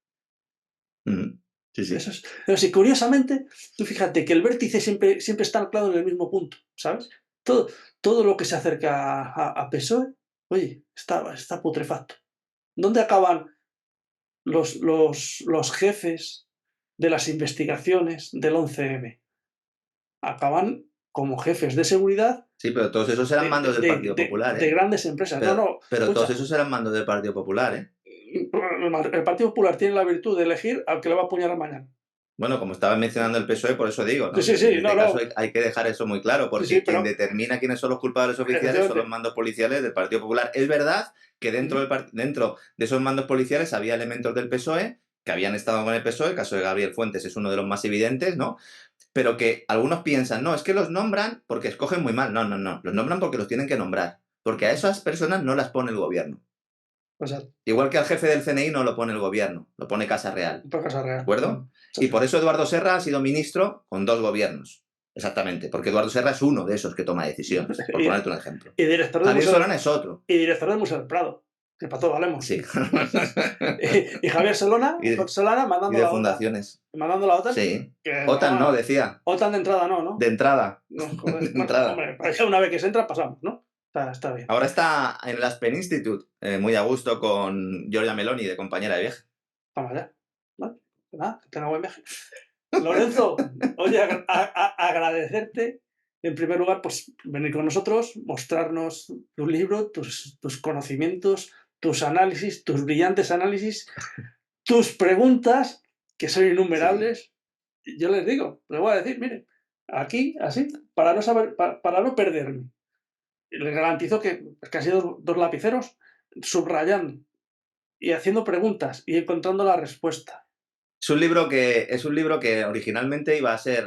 Mm. Sí, sí. Eso es. Pero si curiosamente, tú fíjate que el vértice siempre está anclado en el mismo punto, ¿sabes? todo, todo lo que se acerca a PSOE, oye, está putrefacto. ¿Dónde acaban los jefes de las investigaciones del 11M? Acaban como jefes de seguridad Sí, pero todos esos eran mandos del Partido Popular, de ¿eh? grandes empresas. No, no, Pero todos escucha, esos eran mandos del Partido Popular, ¿eh? el Partido Popular tiene la virtud de elegir al que le va a apuñalar mañana. Bueno, como estabas mencionando el PSOE, por eso digo, Sí, ¿no? sí, En sí, no, este caso no, hay que dejar eso muy claro, sí, sí, porque quien pero determina quiénes son los culpables oficiales son los efectivamente. mandos policiales del Partido Popular. Es verdad que Ujú. dentro de esos mandos policiales había elementos del PSOE que habían estado con el PSOE, el caso de Gabriel Fuentes es uno de los más evidentes, ¿no? Pero que algunos piensan, no, es que los nombran porque escogen muy mal. No, no, no, los nombran porque los tienen que nombrar, porque a esas personas no las pone el gobierno. Exacto, Igual que al jefe del CNI no lo pone el gobierno, lo pone Casa Real. por casa ¿De real. acuerdo? Sí, Y sí. por eso Eduardo Serra ha sido ministro con 2 gobiernos. Exactamente, porque Eduardo Serra es uno de esos que toma decisiones, por Y, ponerte un ejemplo. y director del Javier Museo, Solana es otro. y director del Museo del Prado, que para todo valemos. Sí. Y Javier y, de, Solana y mandando de la OTAN. fundaciones. Mandando la OTAN, Sí. que OTAN no, vamos, decía. OTAN de entrada no, De ¿no? entrada. No, De joder. Bueno, entrada. hombre, para ya una vez que se entra pasamos, ¿no? Está bien. Ahora está en el Aspen Institute, muy a gusto con Giorgia Meloni, de compañera de viaje. Vamos allá. Bueno, pues nada, que tenga buen viaje. Lorenzo, oye, agradecerte, en primer lugar, pues venir con nosotros, mostrarnos tu libro, tus conocimientos, tus análisis, tus brillantes análisis, tus preguntas, que son Sí. innumerables. Yo les digo, les voy a decir, miren, aquí, así, para no saber, para no perderme. Les garantizo que han sido dos lapiceros subrayando y haciendo preguntas y encontrando la respuesta. Es un libro que originalmente iba a ser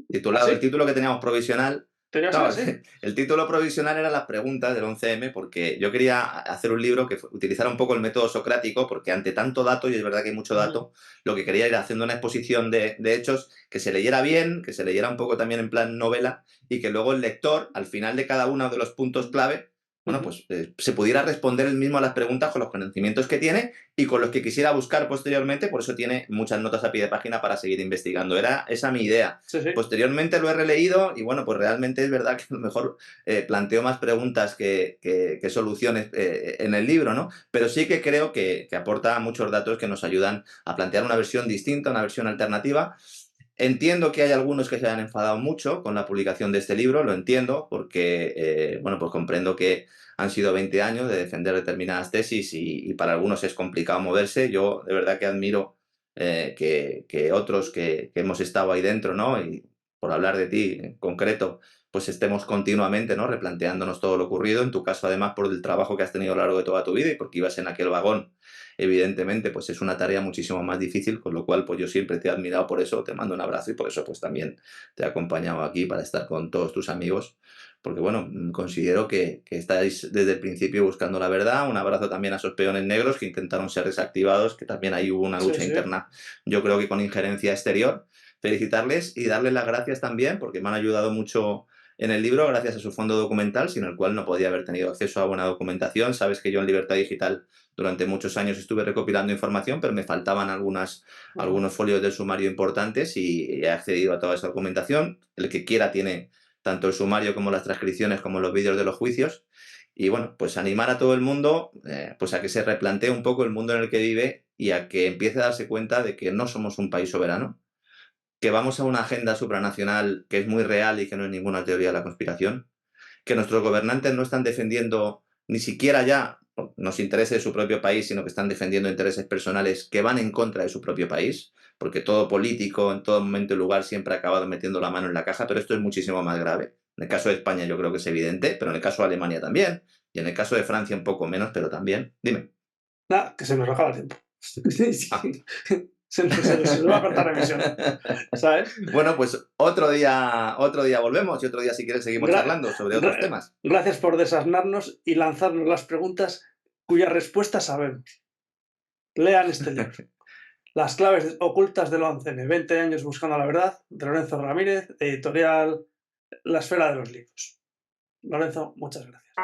titulado, el ¿Así? título que teníamos provisional. ¿Te ser Claro, así? el título provisional era las preguntas del 11M, porque yo quería hacer un libro que utilizara un poco el método socrático, porque ante tanto dato, y es verdad que hay mucho Ujú. dato, lo que quería era haciendo una exposición de hechos que se leyera bien, que se leyera un poco también en plan novela, y que luego el lector, al final de cada uno de los puntos clave, bueno, Ujú. pues se pudiera responder él mismo a las preguntas con los conocimientos que tiene y con los que quisiera buscar posteriormente, por eso tiene muchas notas a pie de página para seguir investigando. Era esa mi idea. Sí, sí. Posteriormente lo he releído y bueno, pues realmente es verdad que a lo mejor planteo más preguntas que soluciones en el libro, ¿no? Pero sí que creo que aporta muchos datos que nos ayudan a plantear una versión distinta, una versión alternativa. Entiendo que hay algunos que se hayan enfadado mucho con la publicación de este libro, lo entiendo, porque, bueno, pues comprendo que han sido 20 años de defender determinadas tesis y para algunos es complicado moverse. Yo de verdad que admiro que otros que hemos estado ahí dentro, ¿no? Y por hablar de ti en concreto, pues estemos continuamente, ¿no? Replanteándonos todo lo ocurrido. En tu caso, además, por el trabajo que has tenido a lo largo de toda tu vida y porque ibas en aquel vagón, evidentemente, pues es una tarea muchísimo más difícil, con lo cual, pues yo siempre te he admirado por eso, te mando un abrazo y por eso, pues también te he acompañado aquí para estar con todos tus amigos, porque bueno, considero que estáis desde el principio buscando la verdad. Un abrazo también a esos peones negros que intentaron ser desactivados, que también ahí hubo una Sí, lucha sí. interna, yo creo que con injerencia exterior. Felicitarles y darles las gracias también, porque me han ayudado mucho en el libro, gracias a su fondo documental, sin el cual no podía haber tenido acceso a buena documentación. Sabes que yo en Libertad Digital durante muchos años estuve recopilando información, pero me faltaban Ajá. algunos folios del sumario importantes y he accedido a toda esa documentación. El que quiera tiene tanto el sumario como las transcripciones como los vídeos de los juicios. Y bueno, pues animar a todo el mundo pues a que se replantee un poco el mundo en el que vive y a que empiece a darse cuenta de que no somos un país soberano, que vamos a una agenda supranacional que es muy real y que no es ninguna teoría de la conspiración, que nuestros gobernantes no están defendiendo ni siquiera ya los intereses de su propio país, sino que están defendiendo intereses personales que van en contra de su propio país, porque todo político en todo momento y lugar siempre ha acabado metiendo la mano en la caja, pero esto es muchísimo más grave. En el caso de España yo creo que es evidente, pero en el caso de Alemania también, y en el caso de Francia un poco menos, pero también. Dime. Nada, que se nos acaba el tiempo. Ah. Se nos va a cortar la emisión, ¿sabes? Bueno, pues otro día volvemos y otro día si quieres seguimos Gra- charlando sobre otros temas. Gracias por desasnarnos y lanzarnos las preguntas cuyas respuestas sabemos. Lean este libro. Las claves ocultas del 11M, 20 años buscando la verdad, de Lorenzo Ramírez, editorial La Esfera de los Libros. Lorenzo, muchas gracias.